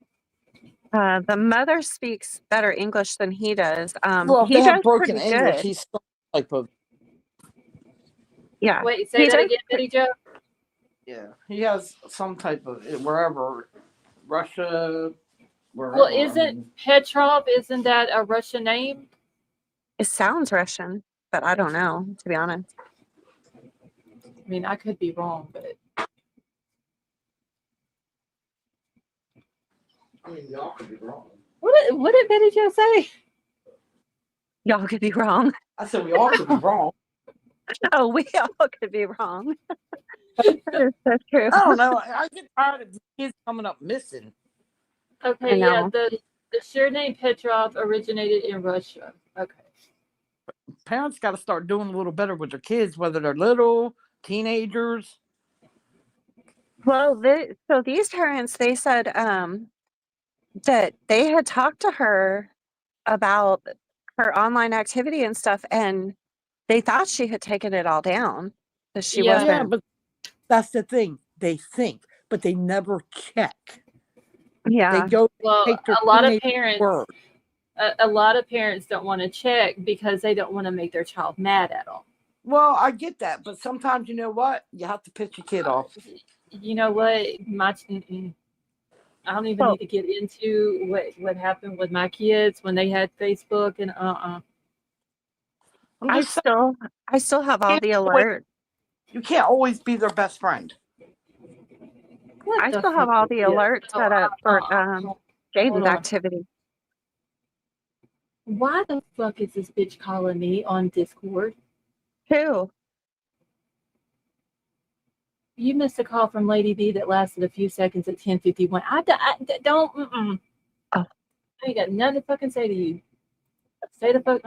The mother speaks better English than he does. Well, if He they have does broken pretty English, good. he's some type of Yeah. Wait, say He that does again, Betty Joe. he has some type of wherever Russia. Wherever, Well, isn't Petrov? Isn't that a Russian name? It sounds Russian, but I don't know, to be honest. I mean, I could be wrong, but I mean, y'all could be wrong. what did Betty Joe say? Y'all could be wrong. I said we all could be wrong. Oh, we all could be wrong. That's true. I don't know. I get tired of kids coming up missing. Okay, I yeah, know. the surname Petrov originated in Russia. Okay. Parents got to start doing a little better with their kids, whether they're little, teenagers. Well, so these parents, they said that they had talked to her about her online activity and stuff, and they thought she had taken it all down. That she Yeah. wasn't. Yeah, but that's the thing. They think, but they never check. Yeah. They go Well, take their a lot of teenage parents, word. a lot of parents don't want to check because they don't want to make their child mad at them. Well, I get that, but sometimes you know what? You have to piss your kid off. You know what? I don't even Well- need to get into what happened with my kids when they had Facebook and I'm I just saying, still have all the can't always- alerts. you can't always be their best friend. What I the still have fuck all is the this? alerts Oh, set up for hold Jaden's on. activity. Why the fuck is this bitch calling me on Discord? Who? You missed a call from Lady B that lasted a few seconds at 10:51. I don't. Mm-mm. Oh. I ain't got nothing to fucking say to you. Say the fuck.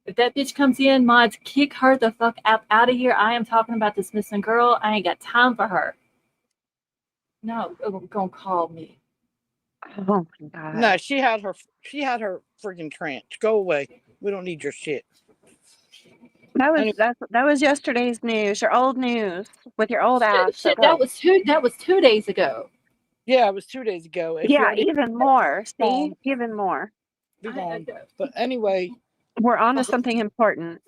If that bitch comes in, mods, kick her the fuck out of here. I am talking about this missing girl. I ain't got time for her. No, gonna call me. Oh my god. No, she had her freaking trench. Go away. We don't need your shit. That was yesterday's news, your old news with your old ass. So Shit, go. that was 2 days ago. Yeah, it was 2 days ago. If Yeah, you even more. See, gone. even more. be gone. But anyway, We're on to something important.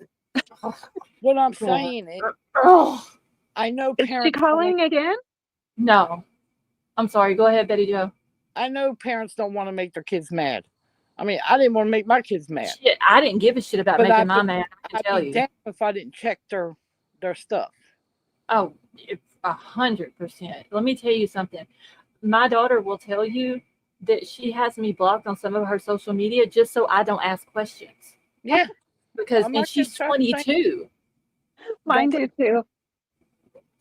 what I'm saying is, Oh I know Is she parents. calling again? no, I'm sorry. Go ahead, Betty Joe. I know parents don't want to make their kids mad. I mean, I didn't want to make my kids mad. Shit, I didn't give a shit about But making my man. I can I'd tell be you. damned if I didn't check their stuff. Oh, it's 100%. Let me tell you something. My daughter will tell you that she has me blocked on some of her social media just so I don't ask questions. Yeah, Because I'm not she's gonna try to 22. Mine do too.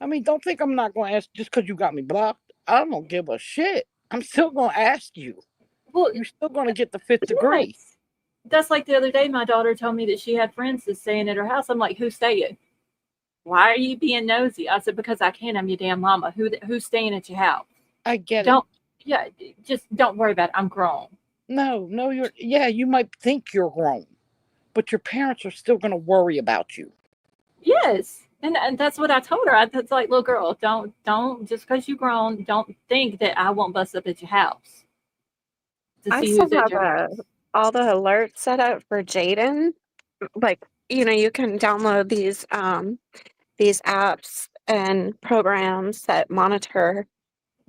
I mean, don't think I'm not going to ask just because you got me blocked. I don't give a shit. I'm still going to ask you. Well, You're still going to get the fifth degree. that's like the other day my daughter told me that she had friends that's staying at her house. I'm like, who's staying? Why are you being nosy? I said, because I can't. I'm your damn mama. Who's staying at your house? I get Don't. Yeah, just don't worry about it. I'm grown. it. No, you might think you're grown, but your parents are still going to worry about you. Yes. And that's what I told her. I was like, little girl, don't just because you're grown, don't think that I won't bust up at your house to I see still who's at have your house. all the alerts set up for Jaden. Like, you can download these apps and programs that monitor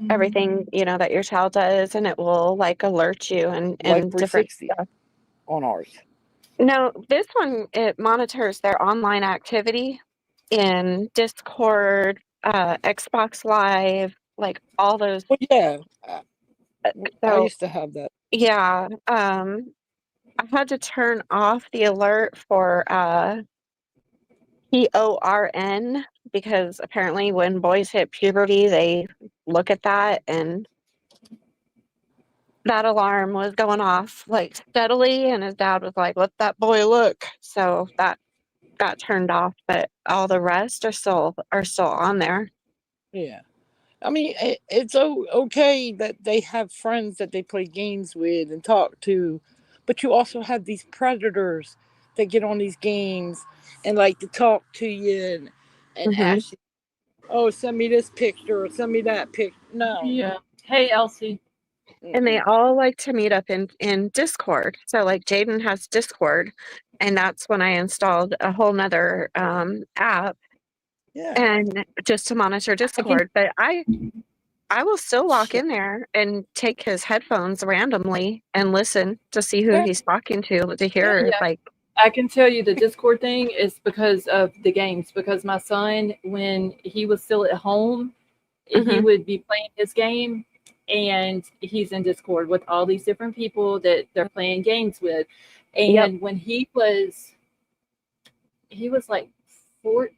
everything, you know, that your child does, and it will like alert you Like and different 360 stuff. on ours. No, this one, it monitors their online activity in Discord, Xbox Live, like all those. Well, yeah, I So used to have that. yeah, I had to turn off the alert for PORN because apparently when boys hit puberty, they look at that, and that alarm was going off like steadily, and his dad was like, "Let that boy look." So that got turned off, but all the rest are still on there. Yeah. I mean, it's okay that they have friends that they play games with and talk to, but you also have these predators that get on these games and like to talk to you and Hmm. ask you, oh, send me this picture or send me that picture. No. Yeah. Hey, Elsie. And they Mm-mm. all like to meet up in Discord. So like Jaden has Discord, and that's when I installed a whole nother app Yeah. and just to monitor I can. Discord. But I will still walk Shit. in there and take his headphones randomly and listen to see who Yeah. he's talking to Yeah. hear Yeah. like. I can tell you the Discord thing is because of the games. Because my son, when he was still at home, he Mhm. would be playing his game, and he's in Discord with all these different people that they're playing games with. Yep. And when he was like four,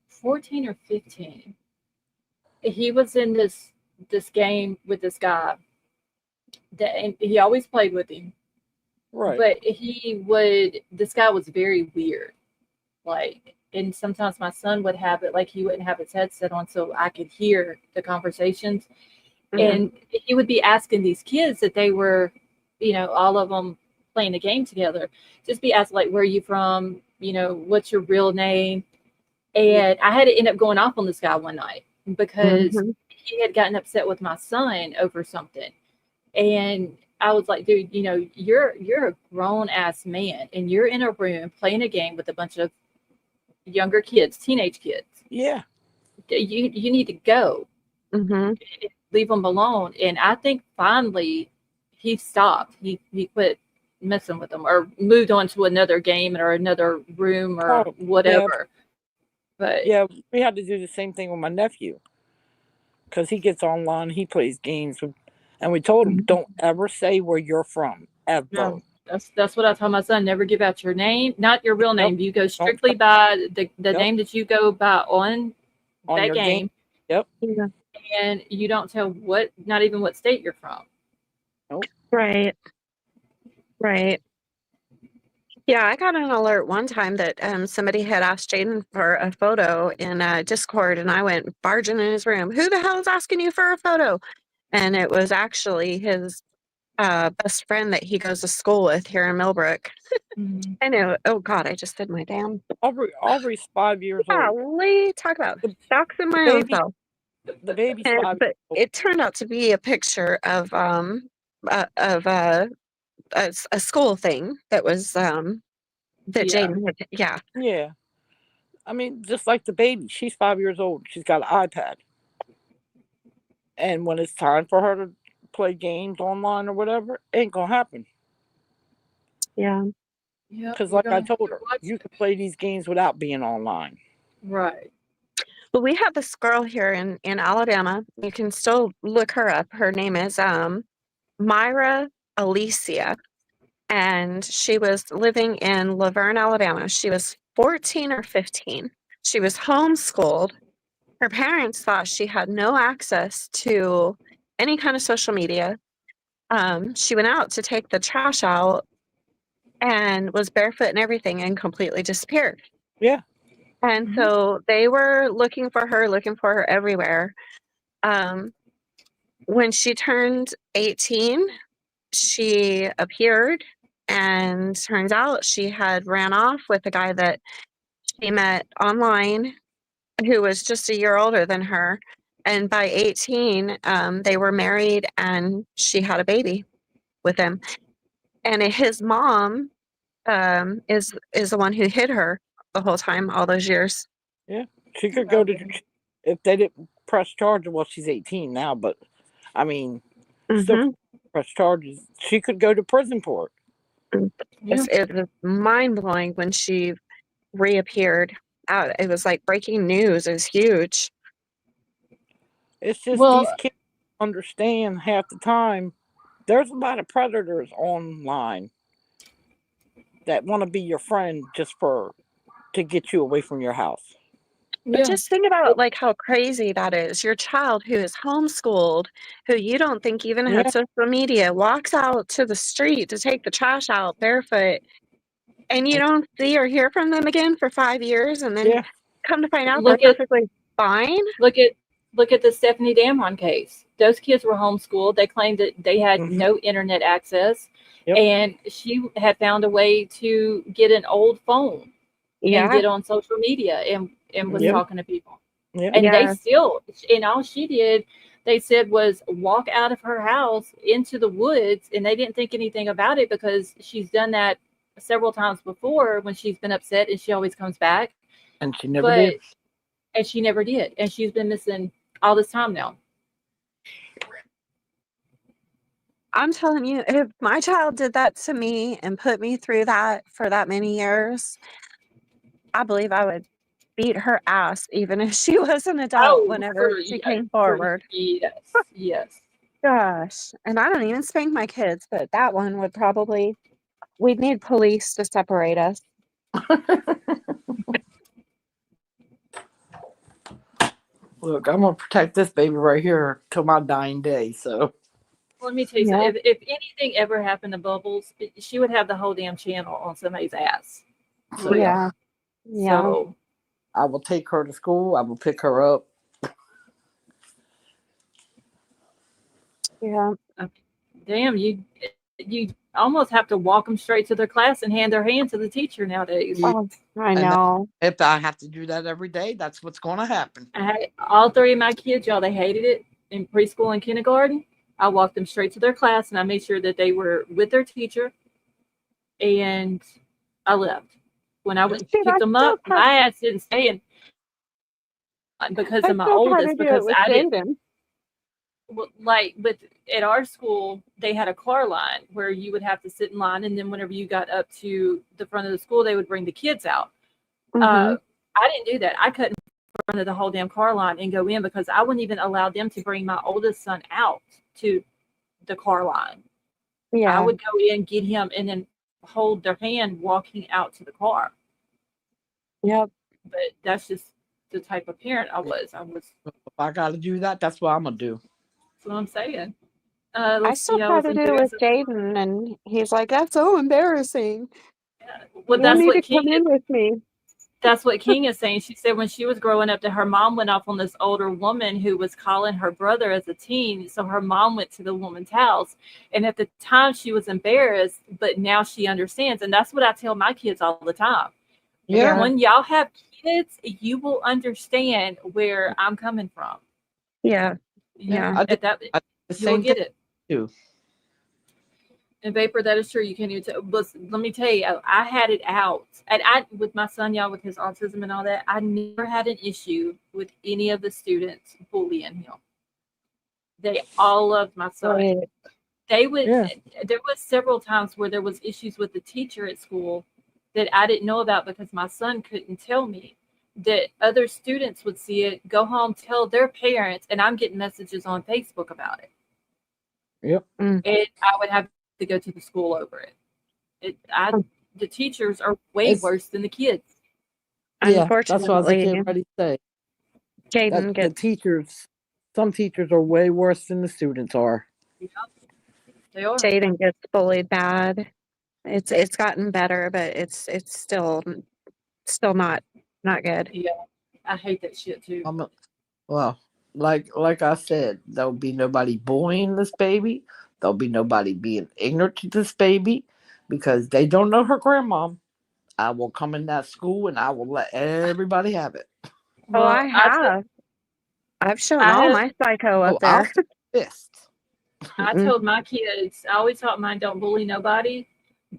14 or 15. He was in this game with this guy that, and he always played with him, Right. but this guy was very weird. Like, and sometimes my son would have it, like he wouldn't have his headset on so I could hear the conversations. Mhm. And he would be asking these kids that they were, all of them playing a game together, just be asked like, where are you from? What's your real name? Yeah. And I had to end up going off on this guy one night because Mhm. he had gotten upset with my son over something. And I was like, dude, you're a grown ass man and you're in a room playing a game with a bunch of younger kids, teenage kids. Yeah. You need to go. Mhm. Leave them alone. And I think finally he stopped. He quit messing with them or moved on to another game or another room or Oh, yeah. whatever. But Yeah. We had to do the same thing with my nephew because he gets online, he plays games, and we told him, Mhm. don't ever say where you're from, ever. no, that's what I tell my son. Never give out your name, not your real Yep. name. You go Don't. strictly by the Yep. name that you go by on On that your game. game, Yep. Yeah. and you don't tell not even what state you're from. Nope. Right. Right. Yeah, I got an alert one time that somebody had asked Jaden for a photo in Discord, and I went barging in his room. Who the hell is asking you for a photo? And it was actually his best friend that he goes to school with here in Millbrook. Mm-hmm. I know. Oh God, I just said my damn. Aubrey's 5 years old. Golly, talk about The, doxing the my own baby, self. the baby's And, 5 years but old. it turned out to be a picture of a school thing that was that Yeah. Jaden had. Yeah. Yeah. I mean, just like the baby, she's 5 years old. She's got an iPad, and when it's time for her to play games online or whatever, it ain't gonna happen. Yeah. Yep. Because, You're like I gonna have told to her, watch you it. can play these games without being online. Right. But we have this girl here in Alabama. You can still look her up. Her name is Myra Alicia, and she was living in Laverne, Alabama. She was 14 or 15. She was homeschooled. Her parents thought she had no access to any kind of social media. She went out to take the trash out and was barefoot and everything and completely disappeared. Yeah. And Mm-hmm. so they were looking for her everywhere. Um, when she turned 18, she appeared, and turns out she had ran off with a guy that she met online who was just a year older than her. And by 18, they were married and she had a baby with him. And his mom is the one who hid her the whole time, all those years. Yeah. She could Oh, go to goodness. if they didn't press charges, well, she's 18 now, but I mean, still Mm-hmm. press charges. She could go to prison for it. Yeah. It was mind blowing when she reappeared out. It was like breaking news. It was huge. It's just these Well, kids understand half the time. There's a lot of predators online that want to be your friend just for to get you away from your house. But yeah. just think about like how crazy that is. Your child who is homeschooled, who you don't think even has Yeah, social media, walks out to the street to take the trash out barefoot, and you don't see or hear from them again for 5 years, and then yeah, come to find out they're Look at perfectly fine. look at look at the Stephanie Damron case. Those kids were homeschooled. They claimed that they had hmm no internet access, yep, and she had found a way to get an old phone and Yeah, get on social media and was yep, mhm, talking to people. yep. And they yeah. still, and all she did, they said, was walk out of her house into the woods, and they didn't think anything about it because she's done that several times before when she's been upset, and she always comes back. And she never But did. and she never did, and she's been missing all this time now. I'm telling you, if my child did that to me and put me through that for that many years, I believe I would beat her ass even if she was an adult Oh, whenever she came for forward. yes, yes. Gosh, and I don't even spank my kids, but that one would probably we'd need police to separate us. Look, I'm gonna protect this baby right here till my dying day. So Let me tell you something. Yeah. If anything ever happened to Bubbles, she would have the whole damn channel on somebody's ass. oh For yeah, real. Yeah. Yeah. So I will take her to school. I will pick her up. Yeah. damn, you almost have to walk them straight to their class and hand their hand to the teacher nowadays. Yeah, Oh, I and that, know. if I have to do that every day, that's what's gonna happen. All three of my kids, y'all, they hated it in preschool and kindergarten. I walked them straight to their class and I made sure that they were with their teacher, and I left. When I went and See, picked them up, that's my ass didn't stay in because I of my still try to oldest, do it because with I didn't, Jaden. like with at our school they had a car line where you would have to sit in line, and then whenever you got up to the front of the school they would bring the kids out. Mm-hmm. I didn't do that. I couldn't front of the whole damn car line and go in because I wouldn't even allow them to bring my oldest son out to the car line. I Yeah. would go in, get him, and then hold their hand walking out to the car. Yep. But that's just the type of parent I Yeah. was. If I gotta do that, that's what I'm gonna do. That's what I'm saying. I Let's still see. I try was to do it with embarrassed. Jaden, and he's like, "That's so embarrassing. Well, You need to come in with me." that's what King is saying. She said when she was growing up that her mom went off on this older woman who was calling her brother as a teen. So her mom went to the woman's house. And at the time she was embarrassed, but now she understands. And that's what I tell my kids all the time. Yeah, When y'all have kids, you will understand where I'm coming from. Yeah. Yeah. Yeah. I did, At that I did the you will same thing get it. too. And Vapor, that is true. You can't even tell. But let me tell you, I had it out. And I, with my son, y'all, with his autism and all that, I never had an issue with any of the students bullying him. They all loved my son. Right. They would, Yeah, there was several times where there was issues with the teacher at school that I didn't know about because my son couldn't tell me. That other students would see it, go home, tell their parents, and I'm getting messages on Facebook about it. yep. Mm. And I would have to go to the school over it. The teachers are way It's worse than the kids. yeah. That's what I was Unfortunately, getting ready to say. That Jaden the gets teachers, some teachers are way worse than the students are. Yeah, they are. Jaden gets bullied bad. It's gotten better, but it's still not good. Yeah, I hate that shit too. Well, like I said, there'll be nobody bullying this baby. There'll be nobody being ignorant to this baby because they don't know her grandmom. I will come in that school and I will let everybody have it. Oh, I Well, have. I've shown I all have my psycho Oh, up I'll there. say this. I Mm, told my kids, I always taught mine don't bully nobody,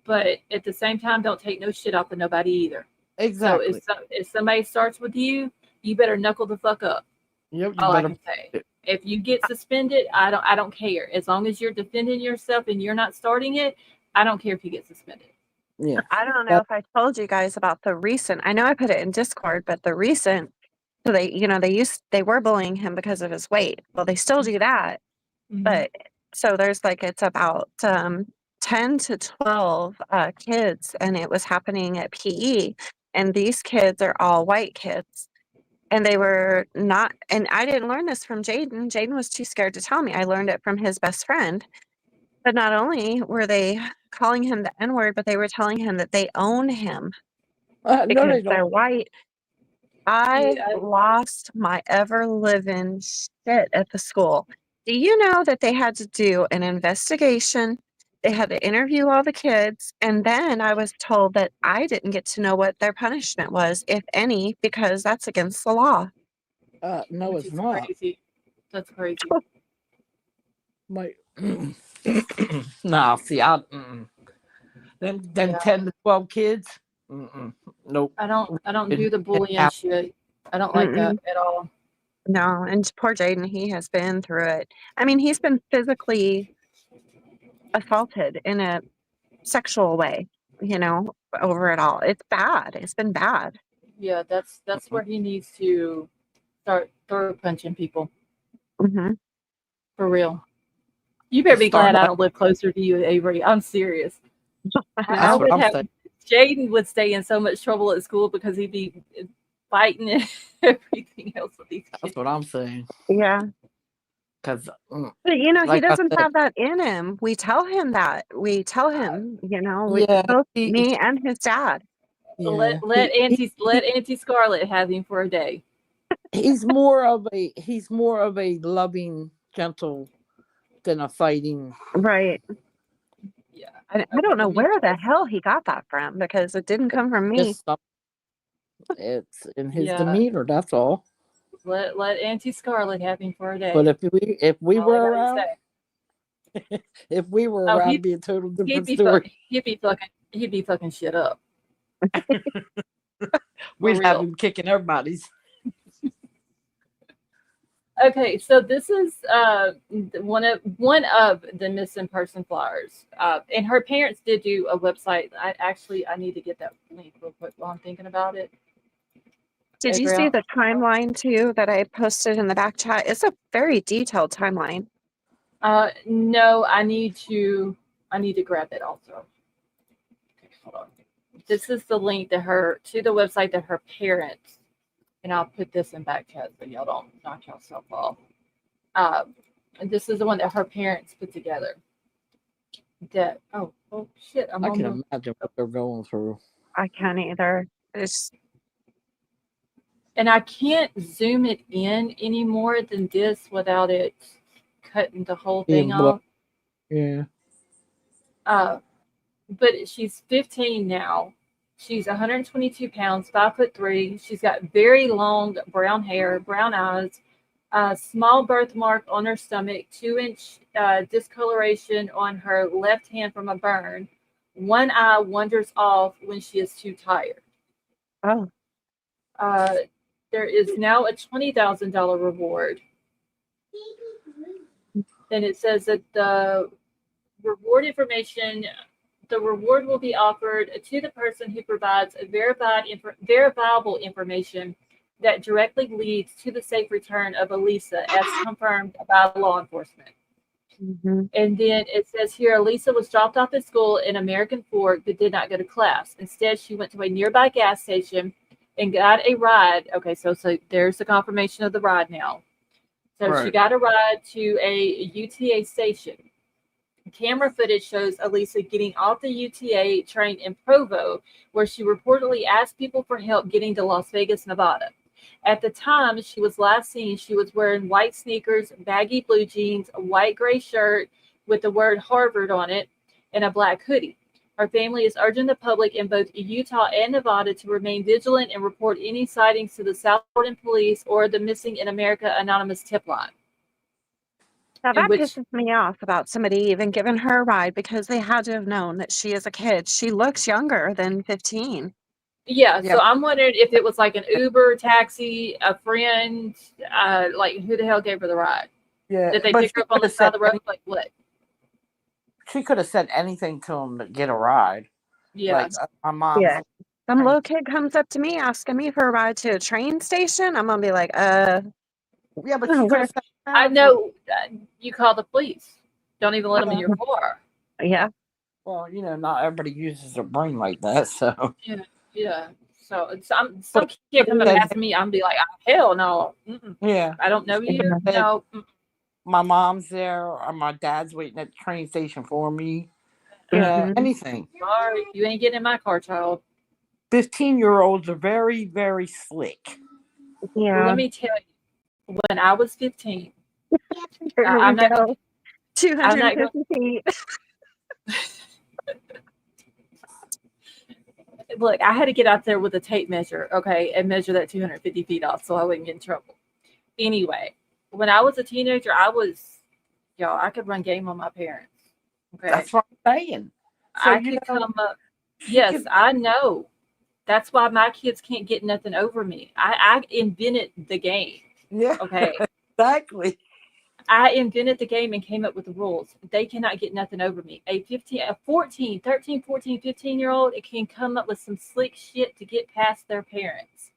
but at the same time, don't take no shit off of nobody either. So Exactly. if somebody starts with you, you better knuckle the fuck up. Yep, you All I better. can say. If you get suspended, I don't care. As long as you're defending yourself and you're not starting it, I don't care if you get suspended. Yeah. I don't know That, if I told you guys about the recent. I know I put it in Discord, but the recent. So they were bullying him because of his weight. Well, they still do that, but so there's like it's about 10 to 12 kids, and it was happening at PE, and these kids are all white kids. And they were not, and I didn't learn this from Jaden. Jaden was too scared to tell me. I learned it from his best friend. But not only were they calling him the N word, but they were telling him that they own him no, because they don't. they're white. See, I lost my ever living shit at the school. Do you know that they had to do an investigation? They had to interview all the kids, and then I was told that I didn't get to know what their punishment was, if any, because that's against the law. No, which it's is not. crazy. That's crazy. Like, nah. See, them Yeah. 10 to 12 kids. Nope. I don't It do the didn't bullying happen. shit. I don't like that Mm-mm. at all. No, and poor Jaden, he has been through it. I mean, he's been physically assaulted in a sexual way, over it all. It's bad. It's been bad. Yeah, that's where he needs to start throw punching people Hmm. for real. You better be Start. glad I don't live closer to you, Avery. I'm serious. I I That's know. what would I'm have saying. Jaden would stay in so much trouble at school because he'd be fighting and everything else with these That's kids. what I'm saying. Yeah. Because, But he like I doesn't said, have that in him. We tell him that. We tell him, yeah, both me and his dad. yeah. Let Auntie Scarlett have him for a day. He's more of a loving, gentle than a fighting. Right. Yeah. I Okay, don't know let me where the post. hell he got that from because it didn't come from me. Just it's in his Yeah. demeanor. That's all. Let Auntie Scarlett have him for a day. But if we All I were gotta around, say. if we were Oh, around, it'd be a total he'd different be fuck, story. he'd be fucking shit up. For We'd have real. him kicking everybody's. Okay, so this is one of the missing person flyers, and her parents did do a website. I need to get that link real quick while I'm thinking about it. Did you Avery, see the timeline too that I posted in the back chat? It's a very detailed timeline. no, I need to grab it also. Okay, hold on. This is the link to the website that her parents, and I'll put this in back chat so y'all don't knock yourself off. And this is the one that her parents put together. That oh shit, I'm I on can the imagine what they're going through. I can't either. It's and I can't zoom it in any more than this without it cutting the whole thing Being blood. off. Yeah. But she's 15 now. She's 122 pounds, 5'3". She's got very long brown hair, brown eyes, a small birthmark on her stomach, 2-inch discoloration on her left hand from a burn. One eye wanders off when she is too tired. oh There is now a $20,000 reward. And it says that the reward will be offered to the person who provides verifiable information that directly leads to the safe return of Alisa, as confirmed by law enforcement. mm-hmm. And then it says here, Alisa was dropped off at school in American Fork but did not go to class. Instead, she went to a nearby gas station and got a ride. Okay, so there's the confirmation of the ride now. So she Right. got a ride to a UTA station. Camera footage shows Alisa getting off the UTA train in Provo, where she reportedly asked people for help getting to Las Vegas, Nevada. At the time she was last seen, she was wearing white sneakers, baggy blue jeans, a white gray shirt with the word Harvard on it, and a black hoodie. Her family is urging the public in both Utah and Nevada to remain vigilant and report any sightings to the South Florida Police or the Missing in America Anonymous tip line. Now In that which pisses me off about somebody even giving her a ride because they had to have known that she is a kid. She looks younger than 15. Yeah, Yeah. so I'm wondering if it was like an Uber, taxi, a friend, like who the hell gave her the ride? Yeah, Did they but pick her up on the side of the road? Like what? she could have said anything to him to get a ride. Yeah. Like my mom's. Yeah. Some little kid comes up to me asking me for a ride to a train station. I'm gonna be like, Yeah, but she could where? have said. I know you call the police. Don't even let them in Yeah. your car. Yeah. Well, not everybody uses their brain like that, so. Yeah. Yeah. So some But kid come up said, asking me, I'm be like, oh, hell no. Mm-mm. yeah, I don't know you. Yeah. No. my mom's there or my dad's waiting at the train station for me. Mhm. Anything. Sorry, you ain't getting in my car, child. 15-year-olds are very, very slick. Well, Yeah. let me tell you, when I was 15, Here we I'm not go. gonna. I'm not gonna. 250 feet. Look, I had to get out there with a tape measure, okay, and measure that 250 feet off so I wouldn't get in trouble. Anyway, when I was a teenager, I could run game on my parents. Okay. That's what I'm saying. So I could come up. Yes, could, I know. That's why my kids can't get nothing over me. I invented the game. yeah, Okay. exactly. I invented the game and came up with the rules. They cannot get nothing over me. A 14, 13, 14, 15-year-old, it can come up with some slick shit to get past their parents.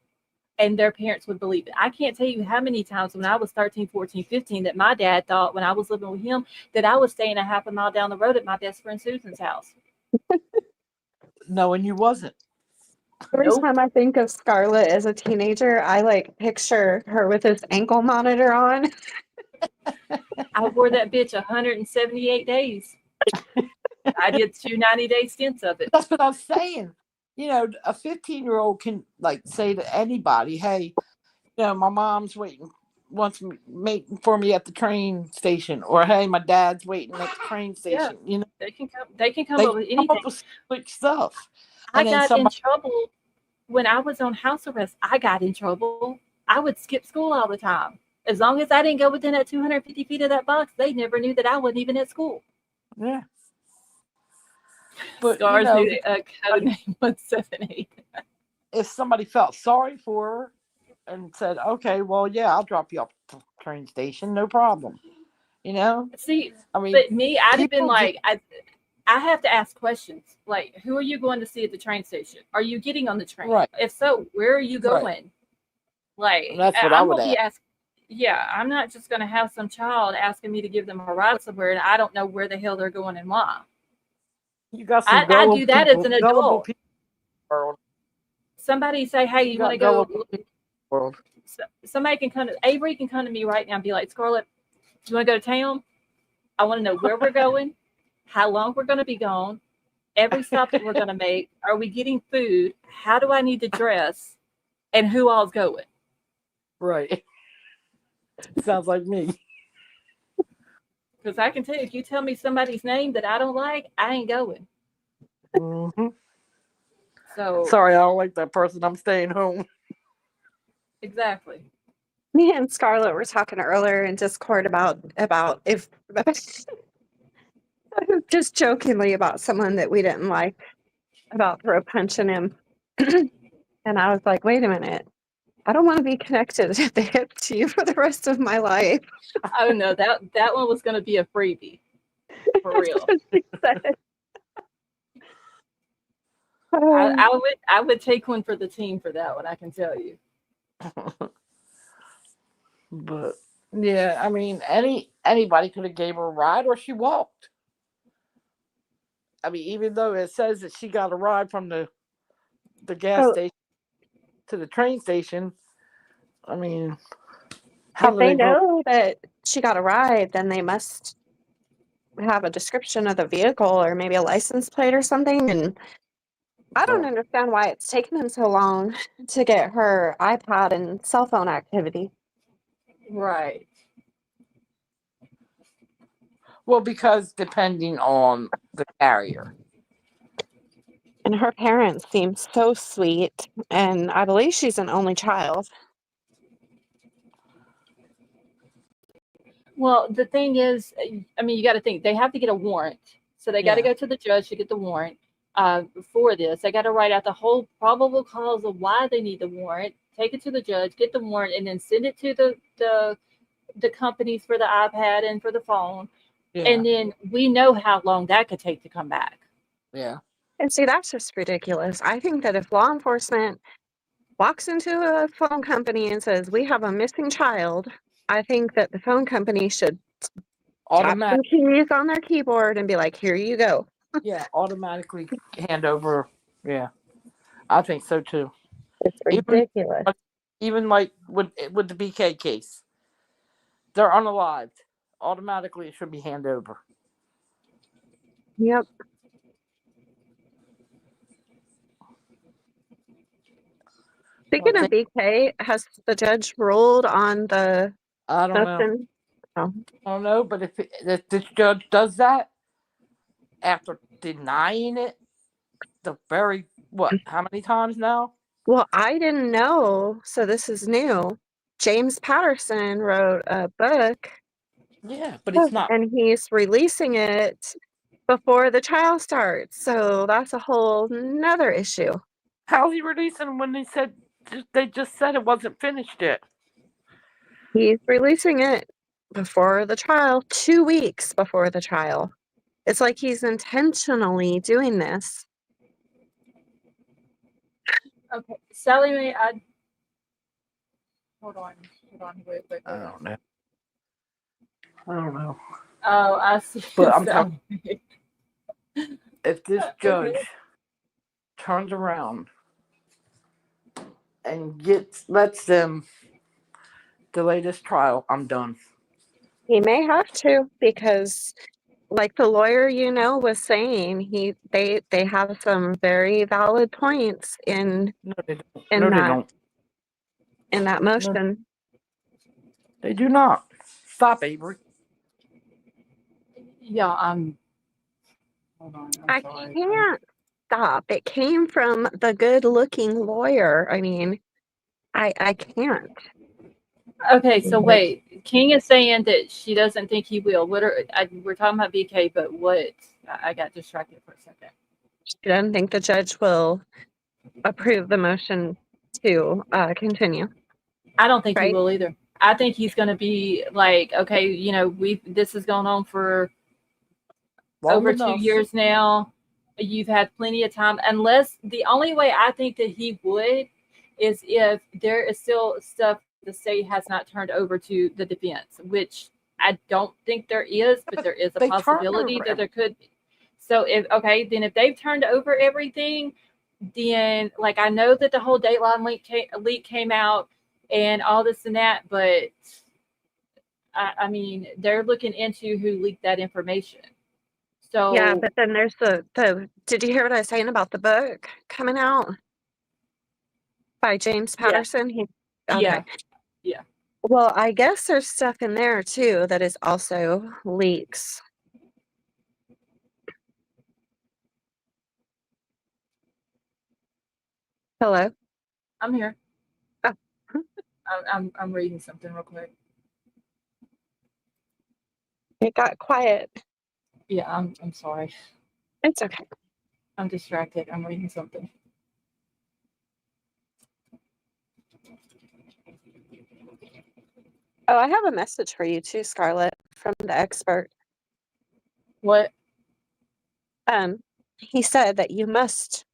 And their parents would believe it. I can't tell you how many times when I was 13, 14, 15 that my dad thought when I was living with him that I was staying a half a mile down the road at my best friend Susan's house. No, and you wasn't. Every Nope. time I think of Scarlett as a teenager, I like picture her with this ankle monitor on. I wore that bitch 178 days. I did 2 90-day stints of it. That's what I'm saying. A 15-year-old can like say to anybody, "Hey, my mom's waiting for me at the train station," or "Hey, my dad's waiting at the train Yeah, station." they can come. They can come They up with come anything. up with slick stuff, I and then got in somebody. trouble when I was on house arrest. I got in trouble. I would skip school all the time. As long as I didn't go within that 250 feet of that box, they never knew that I wasn't even at school. Yeah, but Scars knew code name 178. if somebody felt sorry for her and said, "Okay, well, yeah, I'll drop you off at the train station, no problem," See, I mean, but me, I'd have been people just like, I have to ask questions. Like, who are you going to see at the train station? Are you getting on the train? right, If so, where are you right. going? Like, And that's what I I'm would gonna be ask. asking. Yeah, I'm not just gonna have some child asking me to give them a ride somewhere, and I don't know where the hell they're going and why. You got some I do that as an gullible adult. people in the world. Somebody say, "Hey, You you want to got go?" gullible people in the world. Somebody can come to Avery can come to me right now and be like, "Scarlett, you want to go to town? I want to know where we're going, how long we're going to be gone, every stop that we're going to make. Are we getting food? How do I need to dress? And who all's going?" Right. Sounds like me. Because I can tell you, if you tell me somebody's name that I don't like, I ain't going. Hmm. So Sorry, I don't like that person. I'm staying home. exactly. Me and Scarlett were talking earlier in Discord about if just jokingly about someone that we didn't like about throw punching him. And I was like, wait a minute. I don't want to be connected at the hip to you for the rest of my life. Oh no, that one was going to be a freebie for That's real. what she said. Oh, I would take one for the team for that one. I can tell you. But yeah, I mean, anybody could have gave her a ride, or she walked. I mean, even though it says that she got a ride from the gas so station to the train station, I mean, how if do they they know? know that she got a ride, then they must have a description of the vehicle or maybe a license plate or something. And I don't understand why it's taken them so long to get her iPod and cell phone activity. Right. Well, because depending on the carrier. And her parents seem so sweet. And I believe she's an only child. Well, the thing is, I mean, you got to think they have to get a warrant, so they got to Yeah. go to the judge to get the warrant. for this. They got to write out the whole probable cause of why they need the warrant, take it to the judge, get the warrant, and then send it to the companies for the iPad and for the phone. Yeah. And then we know how long that could take to come back. Yeah. And see, that's just ridiculous. I think that if law enforcement walks into a phone company and says, "We have a missing child," I think that the phone company should tap some Automatic. keys on their keyboard and be like, "Here you go." Yeah. Automatically hand over. Yeah. I think so too. It's Even ridiculous. even like with the BK case, they're unalived. Automatically, it should be handed over. Yep. Speaking of BK, has the judge ruled on the I don't know. nothing? Oh. I don't know, but if this judge does that after denying it, the very how many times now? Well, I didn't know, so this is new. James Patterson wrote a book, Yeah, but it's not. and he's releasing it before the trial starts. So that's a whole nother issue. How's he releasing when they just said it wasn't finished yet? He's releasing it before the trial, 2 weeks before the trial. It's like he's intentionally doing this. Okay, Sally Mae, hold on, wait. I don't know. I don't know. Oh, I see. But I'm telling you, if this judge turns around and lets them delay this trial, I'm done. He may have to, because like the lawyer was saying, they have some very valid points in No, they don't. in No, they that don't. in that motion. They do not. Stop, Avery. Yeah, hold on. I Sorry. can't stop. It came from the good-looking lawyer. I mean, I can't. Okay, so wait. King is saying that she doesn't think he will. We're talking about BK, but what? I got distracted for a second. She doesn't think the judge will approve the motion to continue. I don't think he Right? will either. I think he's going to be like, okay, this has gone on for over 2 years now. You've had plenty of time. Unless the only way I think that he would is if there is still stuff the state has not turned over to the defense, which I don't think there is, but there is a possibility that there could be. So then if they've turned over everything, then like I know that the whole Dateline leak came out and all this and that, but I mean they're looking into who leaked that information. So yeah, but then there's the did you hear what I was saying about the book coming out by James Patterson? Yeah. Well, I guess there's stuff in there too that is also leaks. Hello? I'm here. Oh. I'm reading something real quick. It got quiet. Yeah, I'm sorry. It's okay. I'm distracted. I'm reading something. Oh, I have a message for you too, Scarlett, from the expert. What? He said that you must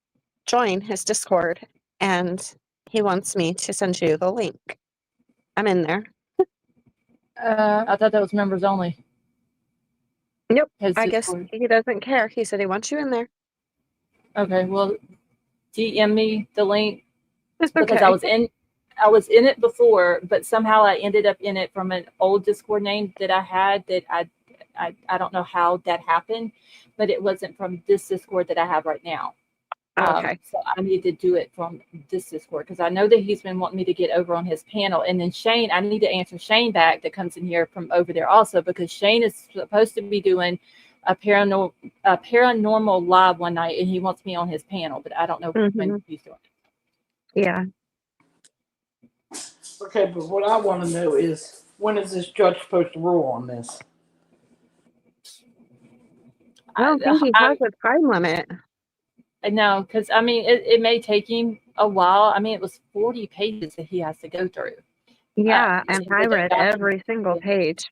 join his Discord, and he wants me to send you the link. I'm in there. I thought that was members only. Nope. I guess he doesn't care. He said he wants you in there. Okay, well, DM me the link because Okay. I was in it before, but somehow I ended up in it from an old Discord name that I had that I don't know how that happened, but it wasn't from this Discord that I have right now. Okay. So I need to do it from this Discord because I know that he's been wanting me to get over on his panel. And then Shane, I need to answer Shane back that comes in here from over there also because Shane is supposed to be doing a paranormal live one night and he wants me on his panel, but I don't know when he's doing it. Yeah. Okay, but what I want to know is when is this judge supposed to rule on this? I don't think he has a time limit. No, because I mean, it may take him a while. I mean, it was 40 pages that he has to go through. Yeah, and to I get the read every single page.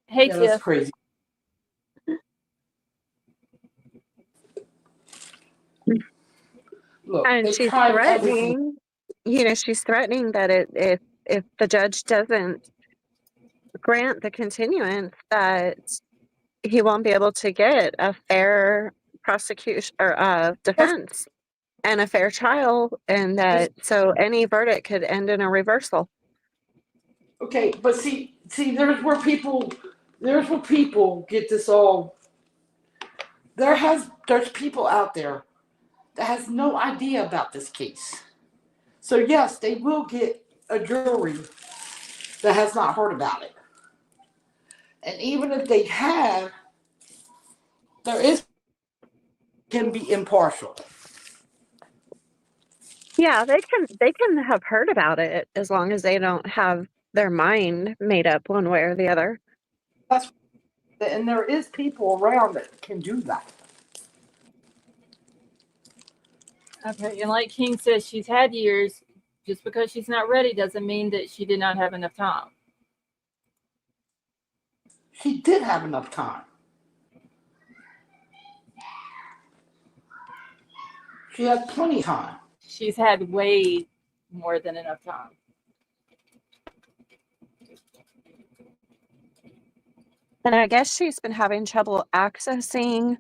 Hey, Yeah, that's Tiff. crazy. Look, And they she's tried everything. threatening, she's threatening that if the judge doesn't grant the continuance, that he won't be able to get a fair prosecution or Yes, defense and a fair trial, and that so any verdict could end in a reversal. okay, but see, there's where people get this all. There's people out there that has no idea about this case. So yes, they will get a jury that has not heard about it. And even if they have, there is can be impartial. Yeah, they can have heard about it as long as they don't have their mind made up one way or the other. That's and there is people around that can do that. Okay, and like King says, she's had years. Just because she's not ready doesn't mean that she did not have enough time. She did have enough time. She had plenty of time. She's had way more than enough time. And I guess she's been having trouble accessing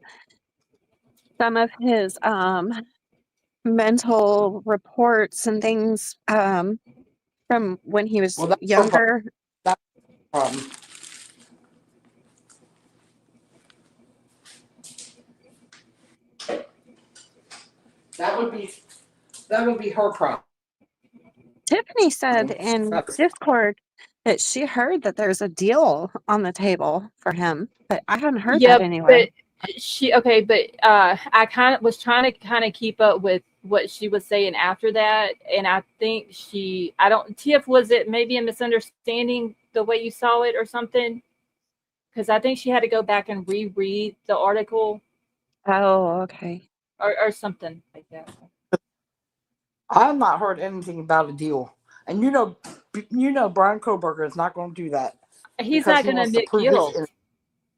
some of his mental reports and things from when he was Well, that's her problem. younger. That's her problem. That would be her problem. Tiffany said in That's Discord that she heard that there's a deal on the table for him, but I haven't heard Yeah, that anywhere. but I kind of was trying to kind of keep up with what she was saying after that, and I think Tiff, was it maybe a misunderstanding the way you saw it or something? Because I think she had to go back and reread the article Oh, okay. or something like that. I've not heard anything about a deal. And Brian Koberger is not going to do that He's because not he going to wants to admit prove his guilt. innocence.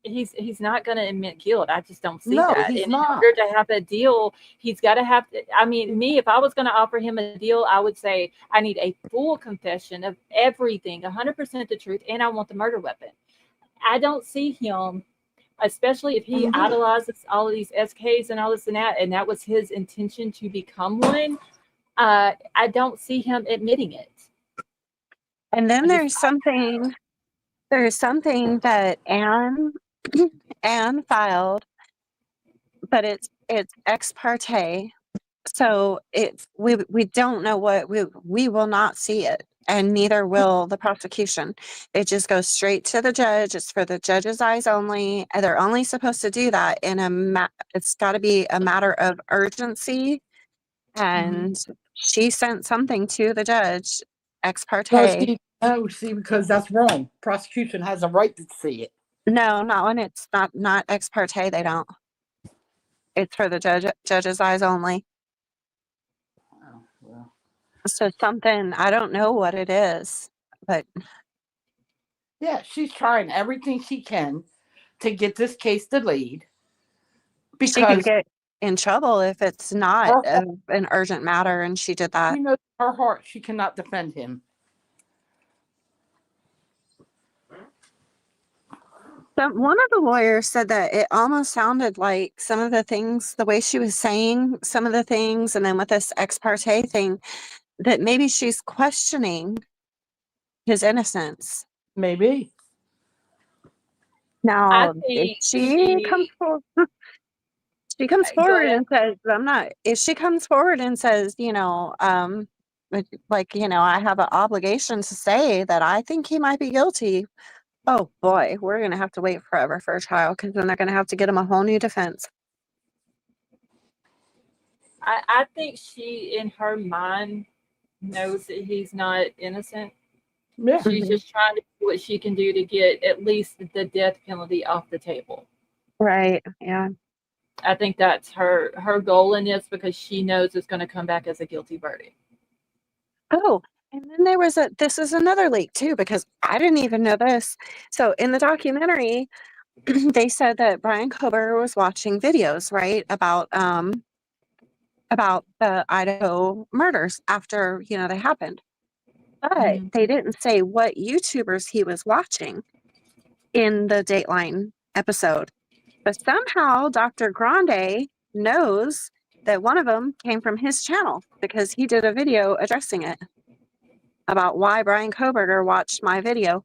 He's not going to admit guilt. I just don't see No, that. he's And in not. order to have a deal, he's got to have. I mean, me, if I was going to offer him a deal, I would say I need a full confession of everything, 100% the truth, and I want the murder weapon. I don't see him, especially if he idolizes all of these SKs and all this and that was his intention to become one. I don't see him admitting it. And then there's something that Anne filed, but it's ex parte. So we don't know what we will not see it, and neither will the prosecution. It just goes straight to the judge. It's for the judge's eyes only. And they're only supposed to do that it's got to be a matter of urgency. And she sent something to the judge ex parte. See, because that's wrong. Prosecution has a right to see it. No, not when it's not ex parte. They don't. It's for the judge's eyes only. Oh, well. So something, I don't know what it is, but Yeah, she's trying everything she can to get this case delayed she could because get in trouble if it's not her an urgent matter, and she did that. she knows in her heart she cannot defend him. One of the lawyers said that it almost sounded like some of the things, the way she was saying some of the things, and then with this ex parte thing, that maybe she's questioning his innocence. Maybe. I Now, if think she comes forward, she comes go forward ahead. and says, I'm not, if she comes forward and says, I have an obligation to say that I think he might be guilty. Oh boy, we're going to have to wait forever for a trial, because then they're going to have to get him a whole new defense. I think she, in her mind, knows that he's not innocent. Yeah. She's just trying to do what she can do to get at least the death penalty off the table. Right. Yeah. I think that's her goal in this because she knows it's going to come back as a guilty verdict. Oh, and then there was this is another leak too, because I didn't even know this. So in the documentary, they said that Brian Kober was watching videos, right, about the Idaho murders after, they happened. But Mhm. they didn't say what YouTubers he was watching in the Dateline episode. But somehow Dr. Grande knows that one of them came from his channel because he did a video addressing it about why Brian Koberger watched my video.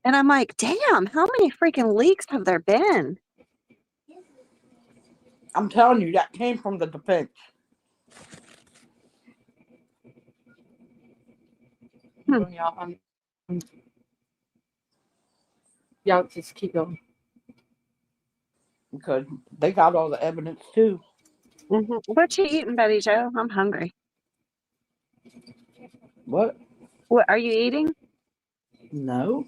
And I'm like, damn, how many freaking leaks have there been? I'm telling you, that came from the defense. Hmm. Y'all just keep going. Because they got all the evidence too. Mm-hmm. What you eating, Betty Joe? I'm hungry. What? What are you eating? No.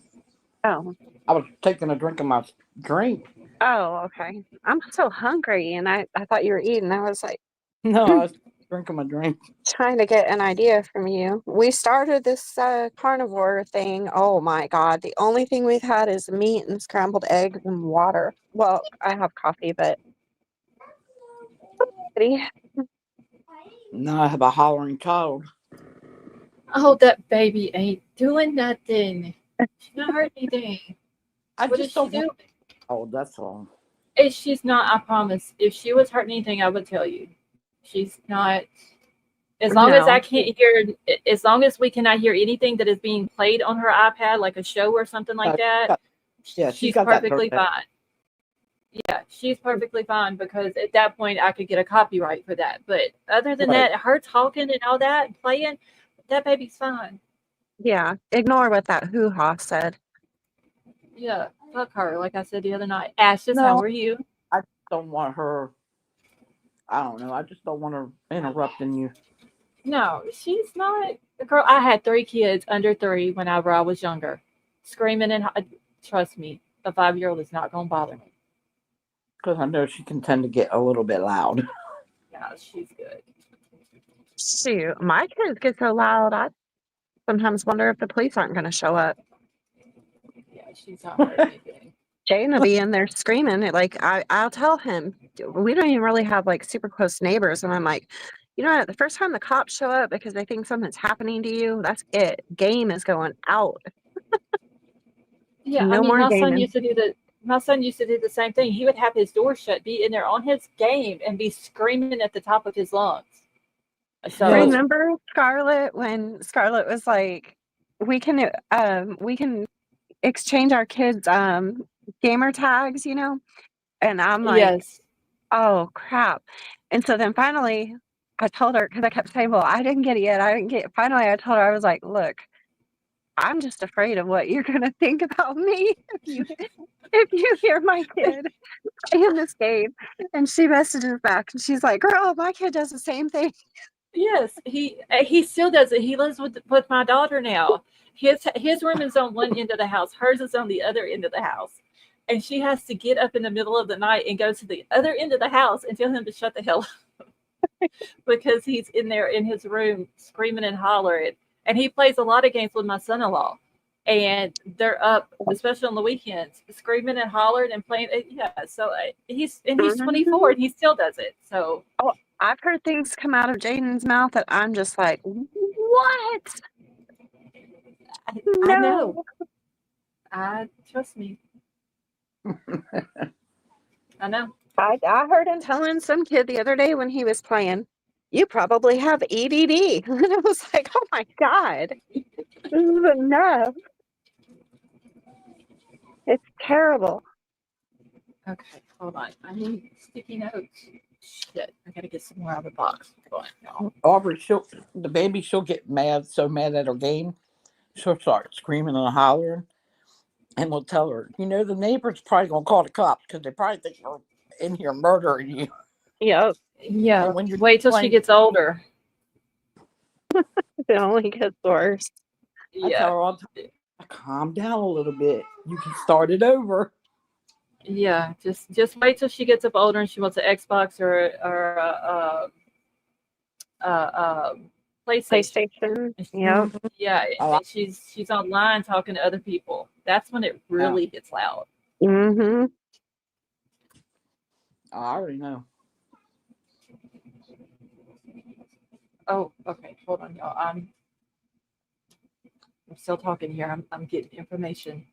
Oh. I was taking a drink of my drink. Oh, okay. I'm so hungry, and I thought you were eating. I was like No, I was drinking my drink. trying to get an idea from you. We started this carnivore thing. Oh my God. The only thing we've had is meat and scrambled eggs and water. Well, I have coffee, but Now I have a hollering child. Oh, that baby ain't doing nothing. She's not hurt anything. I What just is don't she want. doing? Oh, that's all. If she's not, I promise. If she was hurting anything, I would tell you. She's not. As long as I no. can't hear, as long as we cannot hear anything that is being played on her iPad, like a show or something like that, Yeah, she's she's got that perfectly turned down. fine. Yeah, she's perfectly fine because at that point I could get a copyright for that. But other than Right. that, her talking and all that, playing, that baby's fine. Yeah. Ignore what that hoo-ha said. Yeah, fuck her. Like I said the other night. Ashes, how No, are you? I don't want her. I don't know. I just don't want her interrupting you. No, she's not. Girl, I had 3 kids under 3 whenever I was younger. Screaming and trust me, a 5-year-old is not going to bother me. Because I know she can tend to get a little bit loud. Yeah, she's good. Shoot, my kids get so loud, I sometimes wonder if the police aren't going to show up. Yeah, she's not hurt anything. Jane will be in there screaming. Like I'll tell him, we don't even really have like super close neighbors, and I'm like, you know what? The first time the cops show up because they think something's happening to you, that's it. Game is going out. Yeah, I No mean, more my son gaming. used to do the same thing. He would have his door shut, be in there on his game, and be screaming at the top of his lungs. So Yes. Remember Scarlett when Scarlett was like, we can exchange our kids gamer tags, and I'm like, yes, oh crap. And so then finally I told her, because I kept saying, well, I didn't get it yet. I didn't get it. Finally I told her, I was like, look, I'm just afraid of what you're gonna think about me if you hear my kid playing this game. And she messages back and she's like, girl, my kid does the same thing. yes, he still does it. He lives with my daughter now. His room is on one end of the house. Hers is on the other end of the house, and she has to get up in the middle of the night and go to the other end of the house and tell him to shut the hell up because he's in there in his room screaming and hollering. And he plays a lot of games with my son-in-law, and they're up, especially on the weekends, screaming and hollering and playing. Yeah, so he's 24 and he still does it. So Oh, I've heard things come out of Jaden's mouth that I'm just like, what? I know. No. I trust me. I know. I heard him telling some kid the other day when he was playing, you probably have EDD. And I was like, oh my God, this is enough. It's terrible. Okay, hold on. I need sticky notes. Shit, I gotta get some more out of the box. Hold on, y'all. Aubrey, she'll get mad, so mad at her game, she'll start screaming and hollering, and we'll tell her, the neighbor's probably gonna call the cops because they probably think we're in here murdering you. Yep. Yeah, And when you're wait till she playing, gets older. It only gets worse. I tell Yeah. her all the time, calm down a little bit. You can start it over. Yeah, just wait till she gets up older and she wants an Xbox or a PlayStation. PlayStation. And Yep. yeah, Oh, and she's online talking to other people. That's when it really gets loud. Mm-hmm. I already know. Oh, okay. Hold on, y'all. I'm still talking here. I'm getting information.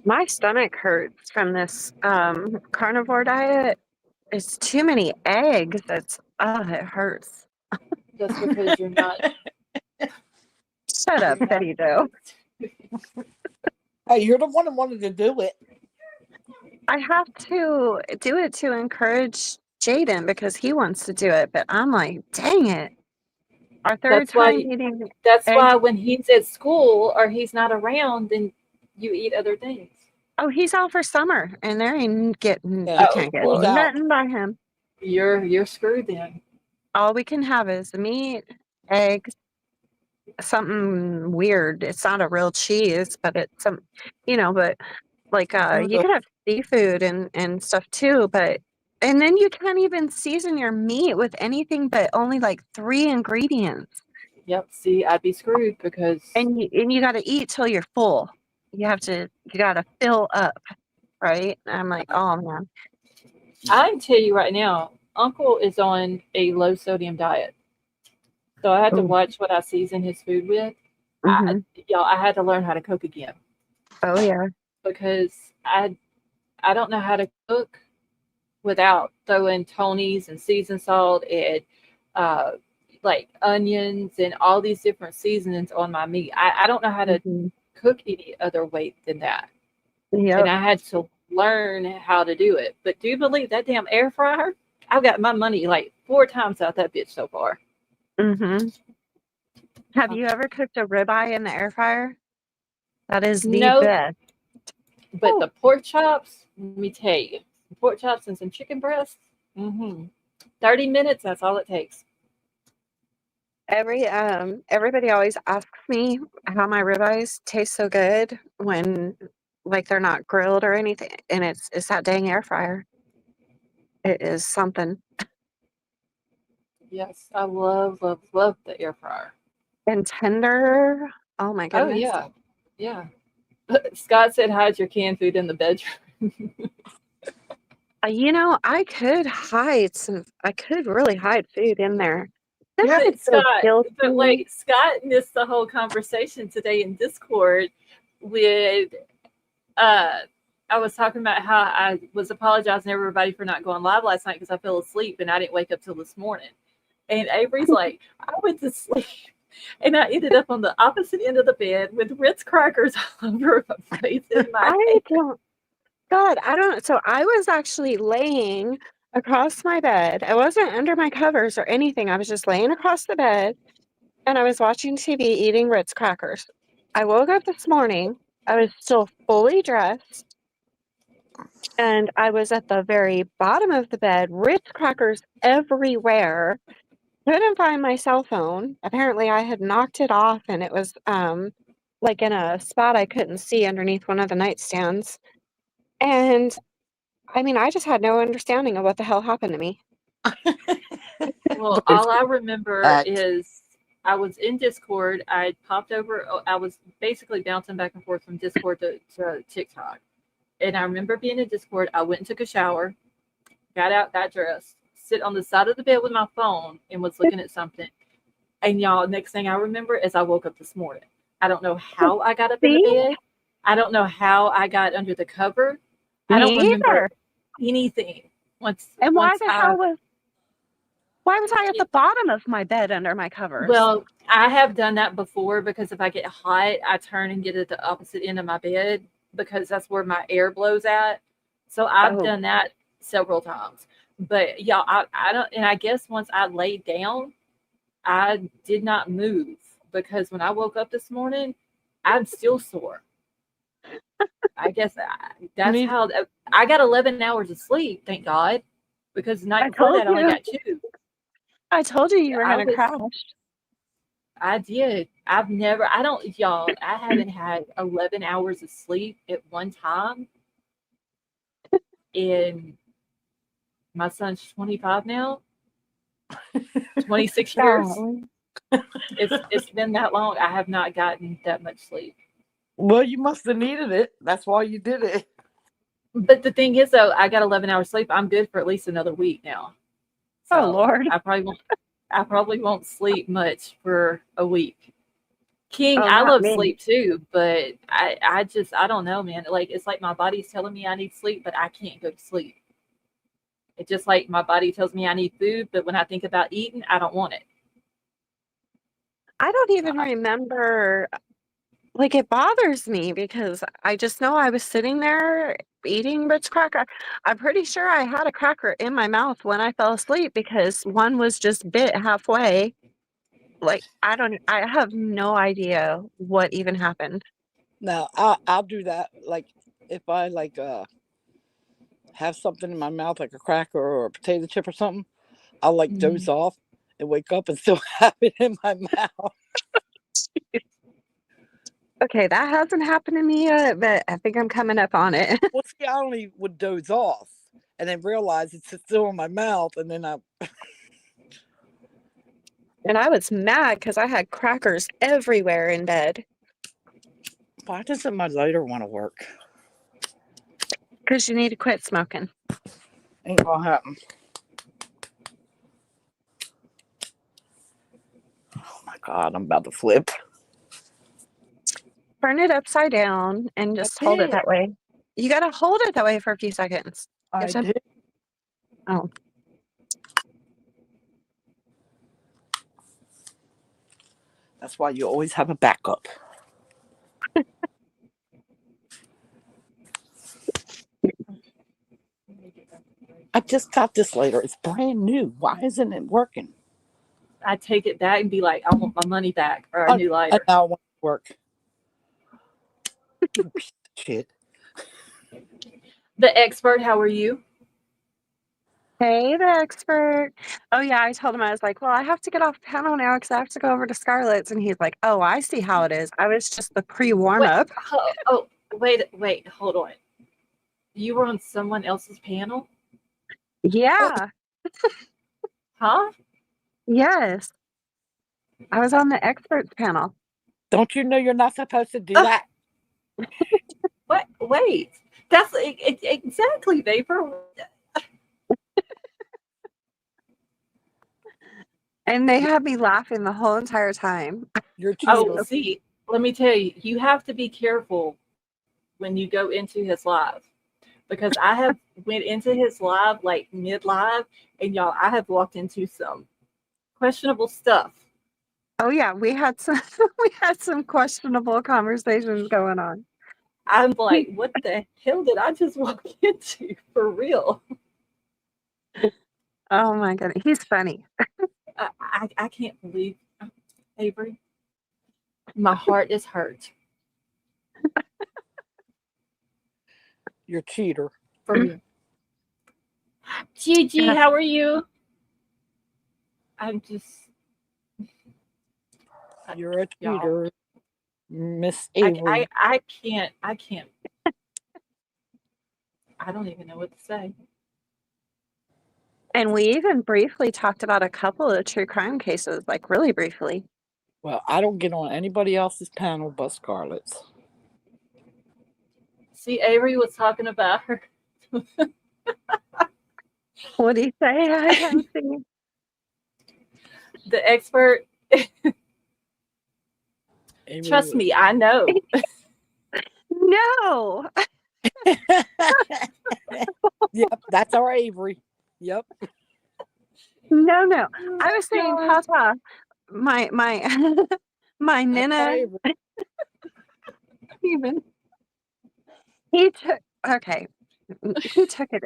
My stomach hurts from this carnivore diet. It's too many eggs. It hurts. That's because you're not Shut up, you're not Betty Joe. Hey, you're the one that wanted to do it. I have to do it to encourage Jaden because he wants to do it, but I'm like, dang it. Our third that's time why eating that's eggs. why when he's at school or he's not around, then you eat other things. Oh, he's out for summer and there ain't getting Yeah, you Oh, can't get school's well, out. nothing by him. you're screwed then. All we can have is meat, eggs, something weird. It's not a real cheese, but it's some but like you Ugh. can have seafood and stuff too, but and then you can't even season your meat with anything but only like 3 ingredients. Yep. See, I'd be screwed because And you got to eat till you're full. You got to fill up, right? And I'm like, oh man. I can tell you right now, Uncle is on a low sodium diet. So I had to Oh, watch what I season his food with. hmm. I had to learn how to cook again Oh yeah. because I don't know how to cook without throwing Tony's and seasoned salt and uh, like onions and all these different seasonings on my meat. I don't know how to Hmm. cook any other way than that. And Yep. I had to learn how to do it. But do you believe that damn air fryer? I've got my money like 4 times out that bitch so far. Hmm. Have Uh, you ever cooked a ribeye in the air fryer? That is the no, best. but Oh, the pork chops, let me tell you, pork chops and some chicken breasts. 30 minutes. That's all it takes. everybody always asks me how my ribeyes taste so good when like they're not grilled or anything, and it's that dang air fryer. It is something. Yes, I love, love, love the air fryer. And tender. Oh my Oh goodness. yeah, yeah. Scott said hide your canned food in the bedroom. I could really hide food in there. Then Yeah. I would But feel Scott, but guilty. wait, Scott missed the whole conversation today in Discord with uh I was talking about how I was apologizing to everybody for not going live last night because I fell asleep and I didn't wake up till this morning. And Avery's like, I went to sleep and I ended up on the opposite end of the bed with Ritz crackers all over my face in my I hair. don't God, I don't so I was actually laying across my bed. I wasn't under my covers or anything. I was just laying across the bed and I was watching TV eating Ritz crackers. I woke up this morning. I was still fully dressed and I was at the very bottom of the bed, Ritz crackers everywhere. Couldn't find my cell phone. Apparently I had knocked it off and it was like in a spot I couldn't see underneath one of the nightstands. And I mean, I just had no understanding of what the hell happened to me. Well, But all I remember act. is I was in Discord. I popped over. I was basically bouncing back and forth from Discord to TikTok. And I remember being in Discord. I went and took a shower, got out, got dressed, sit on the side of the bed with my phone, and was looking at something. And y'all, next thing I remember is I woke up this morning. I don't know how I got up in the See? bed. I don't know how I got under the cover. I don't Me remember either. anything. And Once I why was I at the bottom of my bed under my covers? Well, I have done that before because if I get hot, I turn and get at the opposite end of my bed because that's where my air blows at. So I've Oh, done that several times. But yeah, I don't, and I guess once I laid down, I did not move because when I woke up this morning, I'm still sore. I guess that's Me, how I got 11 hours of sleep, thank God, because the night I before told that I only you. got 2. I told you were I going to was crash. I did. I don't, y'all, I haven't had 11 hours of sleep at one time. And my son's 25 now, 26 years. Golly. It's been that long. I have not gotten that much sleep. Well, you must have needed it. That's why you did it. But the thing is, though, I got 11 hours sleep. I'm good for at least another week now. Oh, So Lord. I probably won't sleep much for a week. King, Oh, I not love me. sleep too, but I don't know, man. Like it's like my body's telling me I need sleep, but I can't go to sleep. It's just like my body tells me I need food, but when I think about eating, I don't want it. I don't even remember. Like, it bothers me because I just know I was sitting there eating Ritz cracker. I'm pretty sure I had a cracker in my mouth when I fell asleep because one was just bit halfway. Like, I have no idea what even happened. Now, I'll do that. Like, if I have something in my mouth, like a cracker or a potato chip or something, I'll doze off and wake up and still have it in my mouth. Okay, that hasn't happened to me yet, but I think I'm coming up on it. Well, see, I only would doze off and then realize it's still in my mouth, and then And I was mad because I had crackers everywhere in bed why doesn't my lighter want to work? because you need to quit smoking. Ain't gonna happen. Oh my God, I'm about to flip. Turn it upside down and just hold it did. that way. You got to hold it that way for a few seconds. You have I to- did. Oh, That's why you always have a backup. I just got this later. It's brand new. Why isn't it working? I take it back and be like, I want my money back or a new lighter. Now it won't work. You piece of shit. The expert, how are you? hey, the expert. Oh, yeah, I told him, I was like, well, I have to get off panel now because I have to go over to Scarlett's. And he's like, oh, I see how it is. I was just the pre-warm Wait, up. wait, hold on. You were on someone else's panel? Yeah, Huh? yes. I was on the experts panel. Don't you know you're not supposed to do that? What? Wait. That's exactly, Vapor. And they had me laughing the whole entire time. You're a Oh, cheater. see, let me tell you, you have to be careful when you go into his live because I have went into his live like mid live, and y'all, I have walked into some questionable stuff. Oh, yeah, we had some questionable conversations going on. I'm like, what the hell did I just walk into for real? Oh, my goodness. He's funny. I can't believe, Avery, my heart is hurt You're a cheater. for real. Gigi, how are you? I'm just, You're a y'all. cheater, Miss Avery. I can't. I don't even know what to say. And we even briefly talked about a couple of true crime cases, like really briefly. Well, I don't get on anybody else's panel but Scarlett's. See, Avery was talking about her. What do you say? I can't see. The expert. Avery Trust me, I know. No. Yep, that's our Avery. Yep. No. I was saying God. Tata, my my That's our Nana Avery. even he took okay. He took it.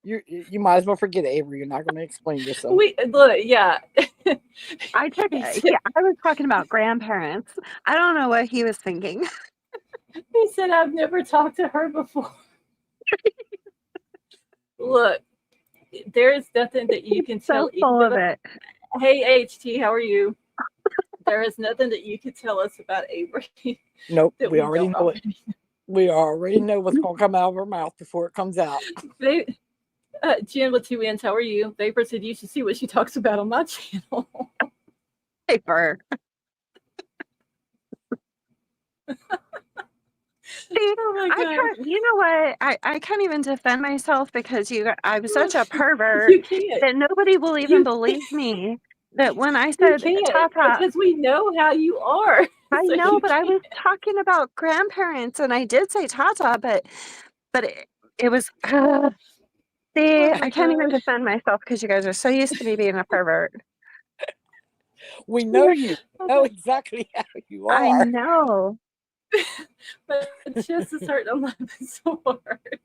You might as well forget it, Avery. You're not going to explain yourself. We look, yeah. I took it. Yeah, I was talking about grandparents. I don't know what he was thinking. He said I've never talked to her before. Look, there is nothing that you can tell So full of it. Hey, HT, how are you? There is nothing that you could tell us about Avery Nope, that we we already don't know it. already. We already know what's going to come out of her mouth before it comes out. Jen with 2 N's, how are you? Vapor said you should see what she talks about on my channel. Paper. See, Oh my I god. can't. You know what? I can't even defend myself because I'm such a pervert You can't. that nobody will even You- believe me. That when I You said can't Tata, because we know how you are. I So know, you but I can't. was talking about grandparents, and I did say Tata, but it was. See, Oh I my can't even god. defend myself because you guys are so used to me being a pervert. We know you. Know Okay. exactly how you I are. know. My chest is hurting. I'm laughing so hard.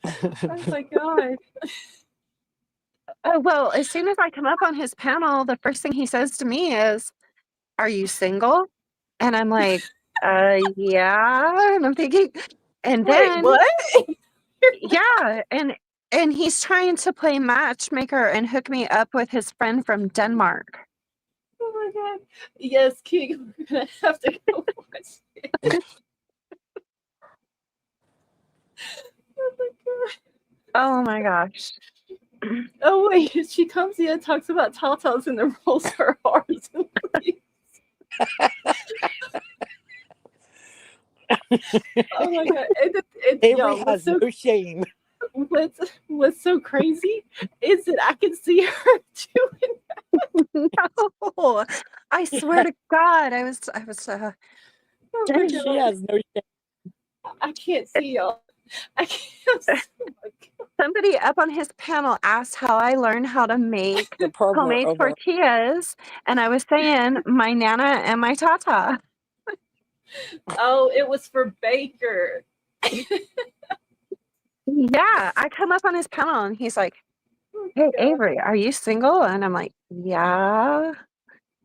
Oh my god. Oh, well, as soon as I come up on his panel, the first thing he says to me is, "Are you single?" And I'm like, yeah. And I'm thinking, and Wait, then, what? yeah. And he's trying to play matchmaker and hook me up with his friend from Denmark. Oh my god. Yes, King, we're gonna have to go watch it. Oh my god. Oh my gosh. Oh wait, she comes in and talks about tatas and then rolls her R's and leaves. Oh my god. Avery Y'all, has no shame. what's so crazy is that I can see her doing. No, I swear to God, I was, Oh my She god. has no shame. I can't see y'all. I can't. Oh my god. somebody up on his panel asked how I learned how to make The pervert homemade over. tortillas. And I was saying my Nana and my Tata. Oh, it was for Baker. Yeah, I come up on his panel and he's like, "Hey, God. Avery, are you single?" And I'm like, "Yeah."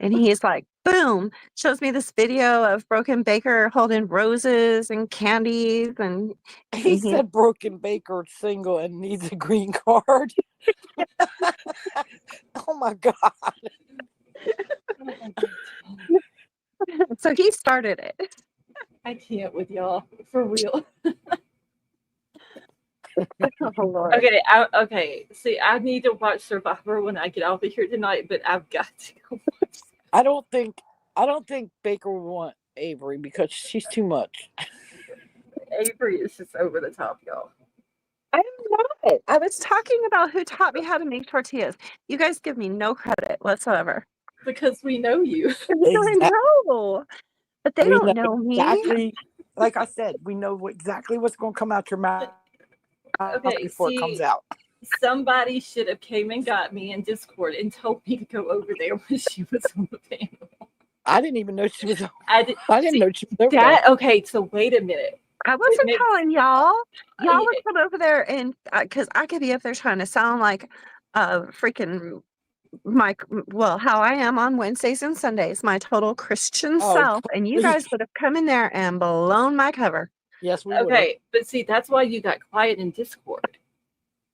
And he's like, boom, shows me this video of Broken Baker holding roses and candies. And He he, said Broken Baker single and needs a green card. Oh my God. Oh my god. so he started it. I can't with y'all for real. Oh, Lord. Okay. See, I need to watch Survivor when I get off of here tonight, but I've got to go watch. I don't think Baker would want Avery because she's too much. Avery is just over the top, y'all. I'm not. I was talking about who taught me how to make tortillas. You guys give me no credit whatsoever. Because we know you. I know, but they We don't know me. exactly, like I said, we know exactly what's going to come out your mouth Okay, before it comes see, out. somebody should have came and got me in Discord and told me to go over there when she was on the panel. I didn't even know she was. I didn't See, know she was over that. there. Okay, so wait a minute. I wasn't telling y'all. Y'all would Yeah. come over there and because I could be up there trying to sound like a freaking how I am on Wednesdays and Sundays, my total Christian self, and you guys would have come in there and blown my cover. Yes, we would. Okay, but see, that's why you got quiet in Discord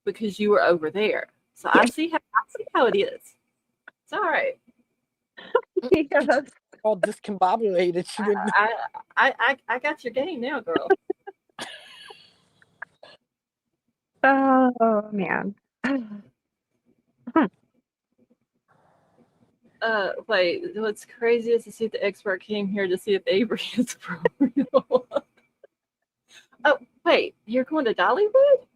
because you were over there. So I see how it is. It's all right. Yes. All discombobulated. She wouldn't. I got your game now, girl. Oh man. Wait, what's crazy is to see if the expert came here to see if Avery is for real. Oh, wait, you're going to Dollywood?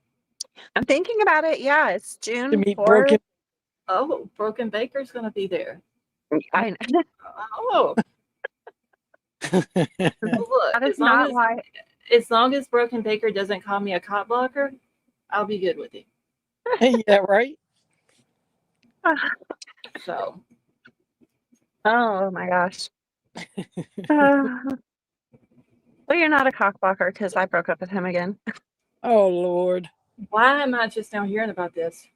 I'm thinking about it. Yeah, it's To June meet 4th. Broken. Oh, Broken Baker's going to be there. I, Oh. Well, look, that is not why. as long as Broken Baker doesn't call me a cop blocker, I'll be good with it. Yeah, right. So. Oh my gosh. Well, you're not a cockblocker because I broke up with him again. Oh Lord. Why am I just now hearing about this?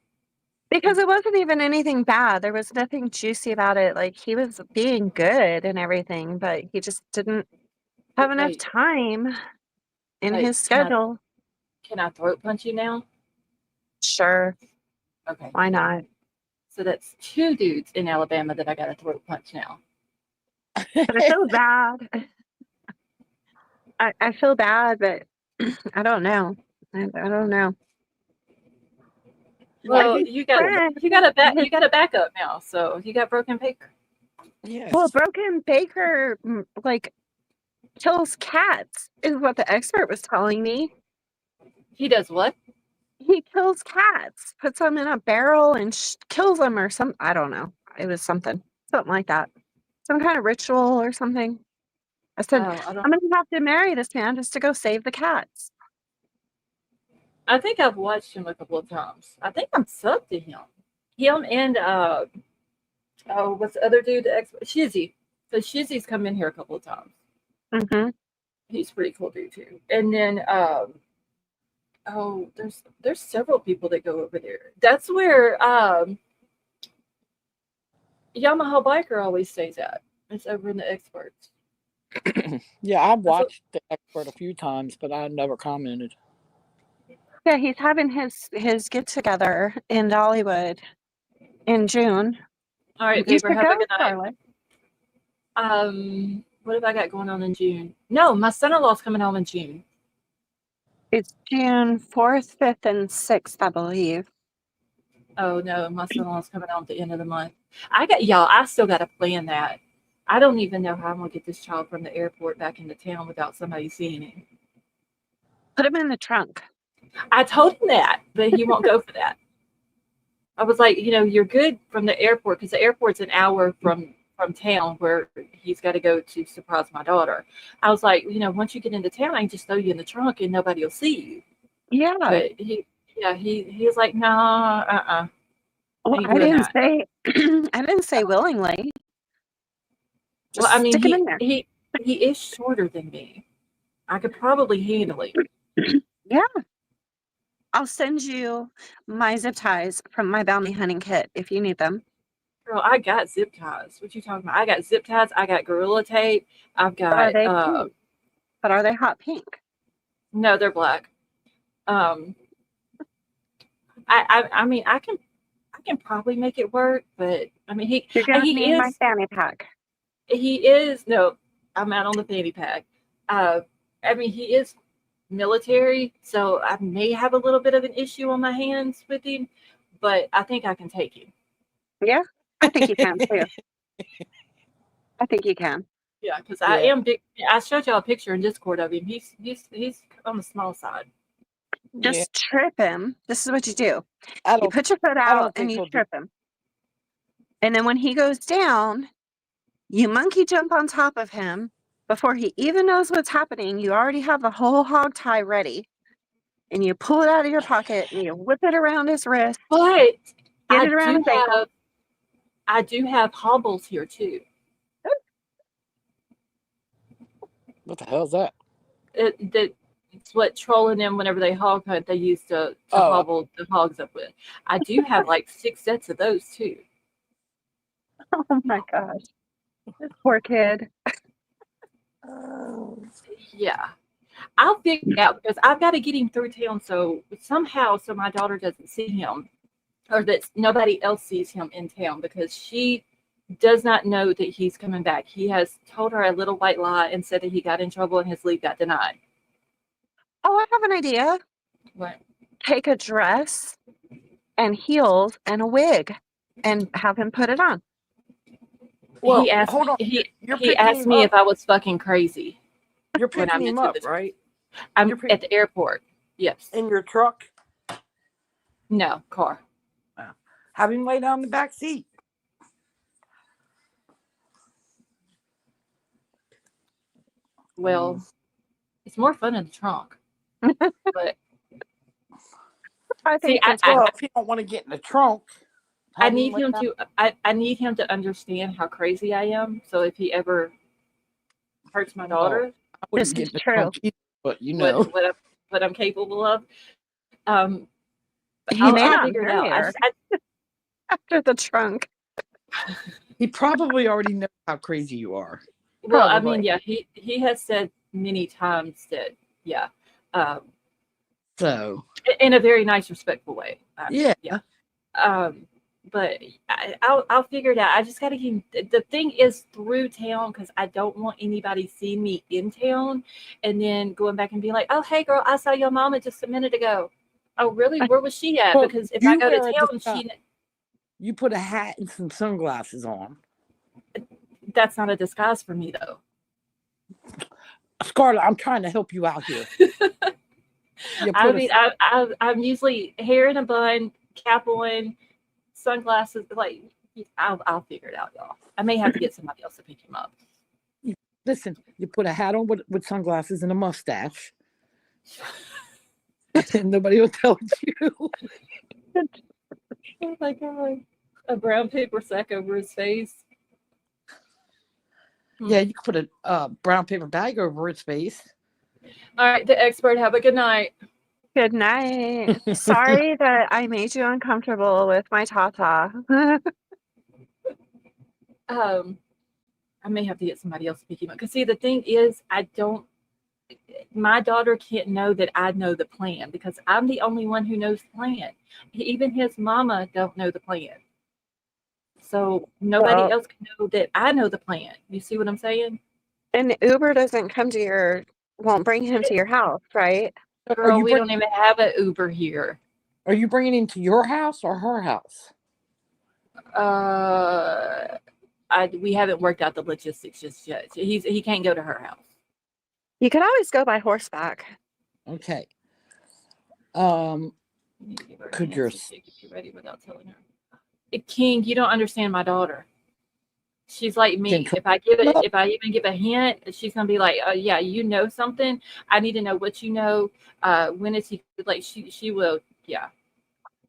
Because it wasn't even anything bad. There was nothing juicy about it. Like he was being good and everything, but he just didn't have enough Wait, time in wait, his schedule. Can I throat punch you now? Sure. Okay. Why not? So that's 2 dudes in Alabama that I got to throat punch now. But I feel bad. I feel bad, but I don't know. I don't know. Well, his you got friend, you got a his you got a backup now. So you got Broken Baker. Yes. well, Broken Baker like kills cats is what the expert was telling me. He does what? He kills cats, puts them in a barrel and kills them or some. I don't know. It was something like that. Some kind of ritual or something. I said, Oh, I don't. I'm gonna have to marry this man just to go save the cats. I think I've watched him a couple of times. I think I'm subbed to him. Him and oh, what's the other dude? The expert Shizzy. So Shizzy's come in here a couple of times. Mm-hmm. He's pretty cool dude too. And then oh, there's several people that go over there. That's where Yamaha Biker always stays at. It's over in the experts. Yeah, I've That's what, watched the expert a few times, but I never commented. Yeah, he's having his get together in Dollywood in June. all right, You Paper, should have a go, good night. Charlotte. What have I got going on in June? No, my son-in-law's coming home in June. It's June 4th, 5th, and 6th, I believe. Oh no, my son-in-law's coming home at the end of the month. I still gotta plan that. I don't even know how I'm gonna get this child from the airport back into town without somebody seeing him. Put him in the trunk. I told him that, but he won't go for that. I was like, you're good from the airport because the airport's an hour from town where he's got to go to surprise my daughter. I was like, once you get into town, I can just throw you in the trunk and nobody will see you. Yeah. But he was like, no, Well, ain't I doing didn't that. say I didn't say willingly. Well, Just I mean, stick him in there. he is shorter than me. I could probably handle it. Yeah. I'll send you my zip ties from my bounty hunting kit if you need them. Girl, I got zip ties. What you talking about? I got zip ties. I got Gorilla Tape. I've Are got they pink? But are they hot pink? no, they're black. I mean, I can probably make it work, but I mean, You're gonna he need my is fanny pack. he is no. I'm out on the fanny pack. I mean, he is military, so I may have a little bit of an issue on my hands with him, but I think I can take him. Yeah, I think you can too. I think you can. Yeah, because I Yeah. am big. I showed y'all a picture in Discord of him. He's on the small side. Just trip him. This is what you do. I You don't. put your foot I out don't and think you he'll do. trip him. And then when he goes down, you monkey jump on top of him. Before he even knows what's happening, you already have the whole hog tie ready. And you pull it out of your pocket and you whip it around his wrist, But get it around his ankle. I do have hobbles here too. What the hell's that? It's what trolling them whenever they hog hunt. They used to Oh. hobble the hogs up with. I do have like 6 sets of those too. Oh my gosh. This poor kid. Yeah. I'll figure it out because I've got to get him through town so my daughter doesn't see him or that nobody else sees him in town because she does not know that he's coming back. He has told her a little white lie and said that he got in trouble and his leave got denied. Oh, I have an idea. What? Take a dress and heels and a wig and have him put it on. Well, he asked hold on. he You're he picking asked him me up. if I was fucking crazy. You're when I'm picking him into up, right? I'm You're at the airport. Yes. In your truck. No, car. Have him lay down in the back seat. Well, it's more fun in the trunk. But I think see, Well, if you don't want to get in the trunk, I need him to I need him to understand how crazy I am. So if he ever hurts my daughter, I wouldn't this get is in the true. trunk either, but you know. what I'm capable of. But He may I'll not figure it marry out. her after the trunk. He probably already knows how crazy you are. Well, I mean, Probably. yeah, he has said many times that, yeah, So in a very nice, respectful way. yeah. But I'll figure it out. I just got to keep. The thing is through town because I don't want anybody seeing me in town, and then going back and being like, "Oh, hey, girl, I saw your mama just a minute ago." Oh, really? Where was she at? Well, Because if I you go to wear a town, disguise. You put a hat and some sunglasses on. that's not a disguise for me though. Scarlett, I'm trying to help you out here. I mean, I'm usually hair in a bun, cap on, sunglasses. Like, I'll figure it out, y'all. I may have to get somebody else to pick him up. Listen, you put a hat on with sunglasses and a mustache. And nobody will tell you. Oh my god. A brown paper sack over his face. Yeah, you could put a brown paper bag over his face. All right, the expert, have a good night. Good night. Sorry that I made you uncomfortable with my tata. I may have to get somebody else to pick him up. Because see, the thing is, my daughter can't know that I know the plan because I'm the only one who knows the plan. Even his mama don't know the plan. So nobody Well, else can know that I know the plan. You see what I'm saying? and Uber doesn't come to won't bring him to your house, right? Girl, we don't even have an Uber here. Are you bringing him to your house or her house? We haven't worked out the logistics just yet. He can't go to her house. You could always go by horseback. Okay. Could your She could be ready without telling her? King, you don't understand my daughter. She's like me. If I even give a hint, she's gonna be like, "Oh yeah, you know something. I need to know what you know. When is he like?" She will. Yeah.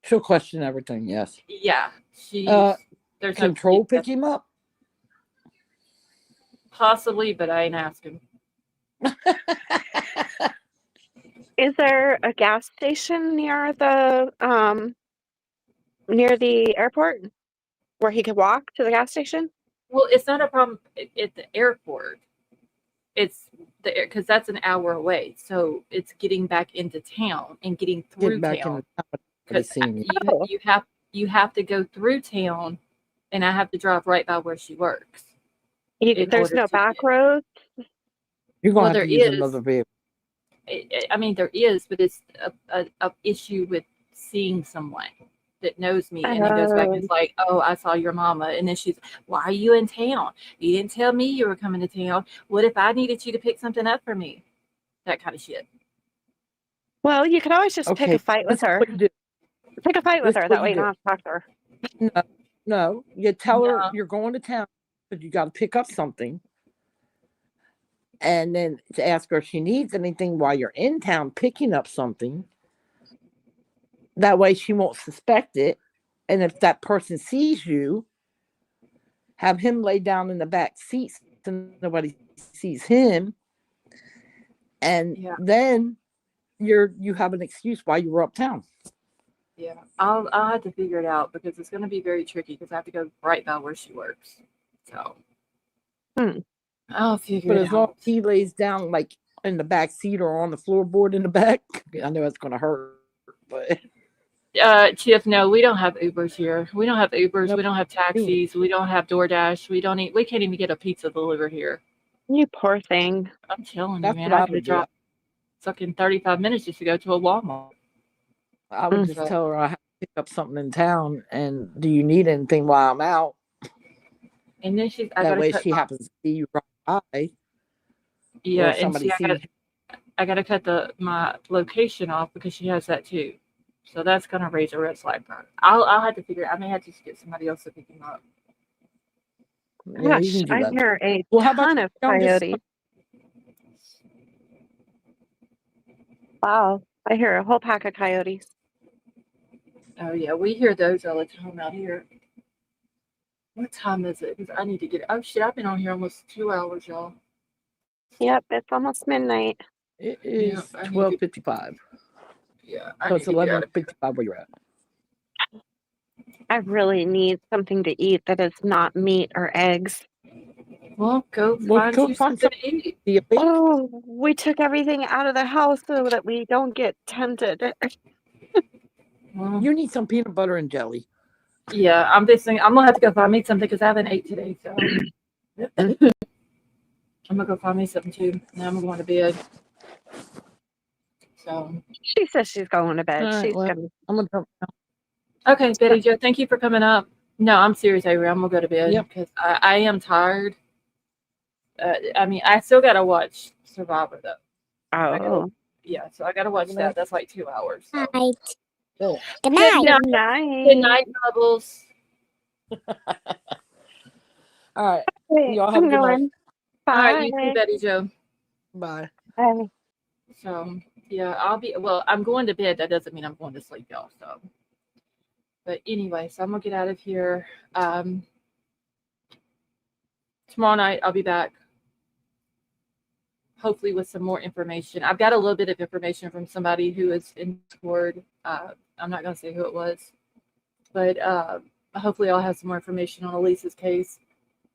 She'll question everything. Yes. Yeah. There's Control pick him up. Possibly, but I ain't asking. Is there a gas station near the airport where he could walk to the gas station? Well, it's not a problem at the airport. It's because that's an hour away. So it's getting back into town and getting through town. Because you have to go through town, and I have to drive right by where she works. There's no back roads. You're gonna have to use another vehicle. I mean, there is, but it's a issue with seeing someone that knows me, and then goes back and is like, "Oh, I saw your mama," and then she's, "Why are you in town? You didn't tell me you were coming to town. What if I needed you to pick something up for me?" That kind of shit. Well, you could always just pick a fight with her. Pick a fight with her. That way you don't have to talk to her. No. You tell her you're going to town, but you got to pick up something. And then to ask her if she needs anything while you're in town picking up something. That way she won't suspect it. And if that person sees you, have him lay down in the back seat so nobody sees him. And then you have an excuse why you were uptown. Yeah, I'll have to figure it out because it's going to be very tricky because I have to go right by where she works. So I'll figure it out. But as long as he lays down like in the back seat or on the floorboard in the back, I know it's going to hurt. But Tiff, no, we don't have Ubers here. We don't have Ubers. Nope. We don't have taxis. We don't have DoorDash. We can't even get a pizza delivered here. You poor thing. I'm telling you, man. I could have dropped fucking 35 minutes just to go to a Walmart. I would just tell her I have to pick up something in town, and do you need anything while I'm out? And then that way she happens to see you right by. Yeah, and I got to cut my location off because she has that too. So that's going to raise a red flag for her. I'll have to figure it. I may have to get somebody else to pick him up. Yeah, gosh, I hear a ton of coyotes. Wow, I hear a whole pack of coyotes. Oh yeah, we hear those all the time out here. What time is it? Because I need to get. Oh shit! I've been on here almost 2 hours, y'all. Yep, it's almost midnight. It is 12:55. Yeah, so it's 11:55 where you're at. I really need something to eat that is not meat or eggs. Well, go find something to eat. Oh, we took everything out of the house so that we don't get tempted. You need some peanut butter and jelly. Yeah, I'm gonna have to go find me something because I haven't ate today. So I'm gonna go find me something too. Now I'm going to bed. So She says she's going to bed. All right, She's well, gonna. I'm gonna jump. okay, Betty Jo, thank you for coming up. No, I'm serious, Avery. I'm gonna go to bed Yep. because I am tired. I mean, I still gotta watch Survivor though. Oh. Yeah, so I gotta watch that. That's like 2 hours. So. Night. Oh. Good Good night. night. Good night. Good night, Bubbles. All right. Wait, Y'all have a I'm good night. going. All right, you Bye. too, Betty Jo. Bye. Bye. So yeah, I'm going to bed. That doesn't mean I'm going to sleep, y'all. So, but anyway, so I'm gonna get out of here. Tomorrow night I'll be back, hopefully with some more information. I've got a little bit of information from somebody who is in Discord. I'm not gonna say who it was, but hopefully I'll have some more information on Elisa's case.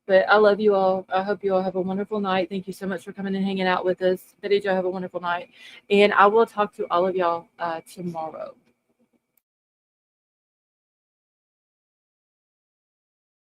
But I love you all. I hope you all have a wonderful night. Thank you so much for coming and hanging out with us. Betty Jo, have a wonderful night. And I will talk to all of y'all tomorrow.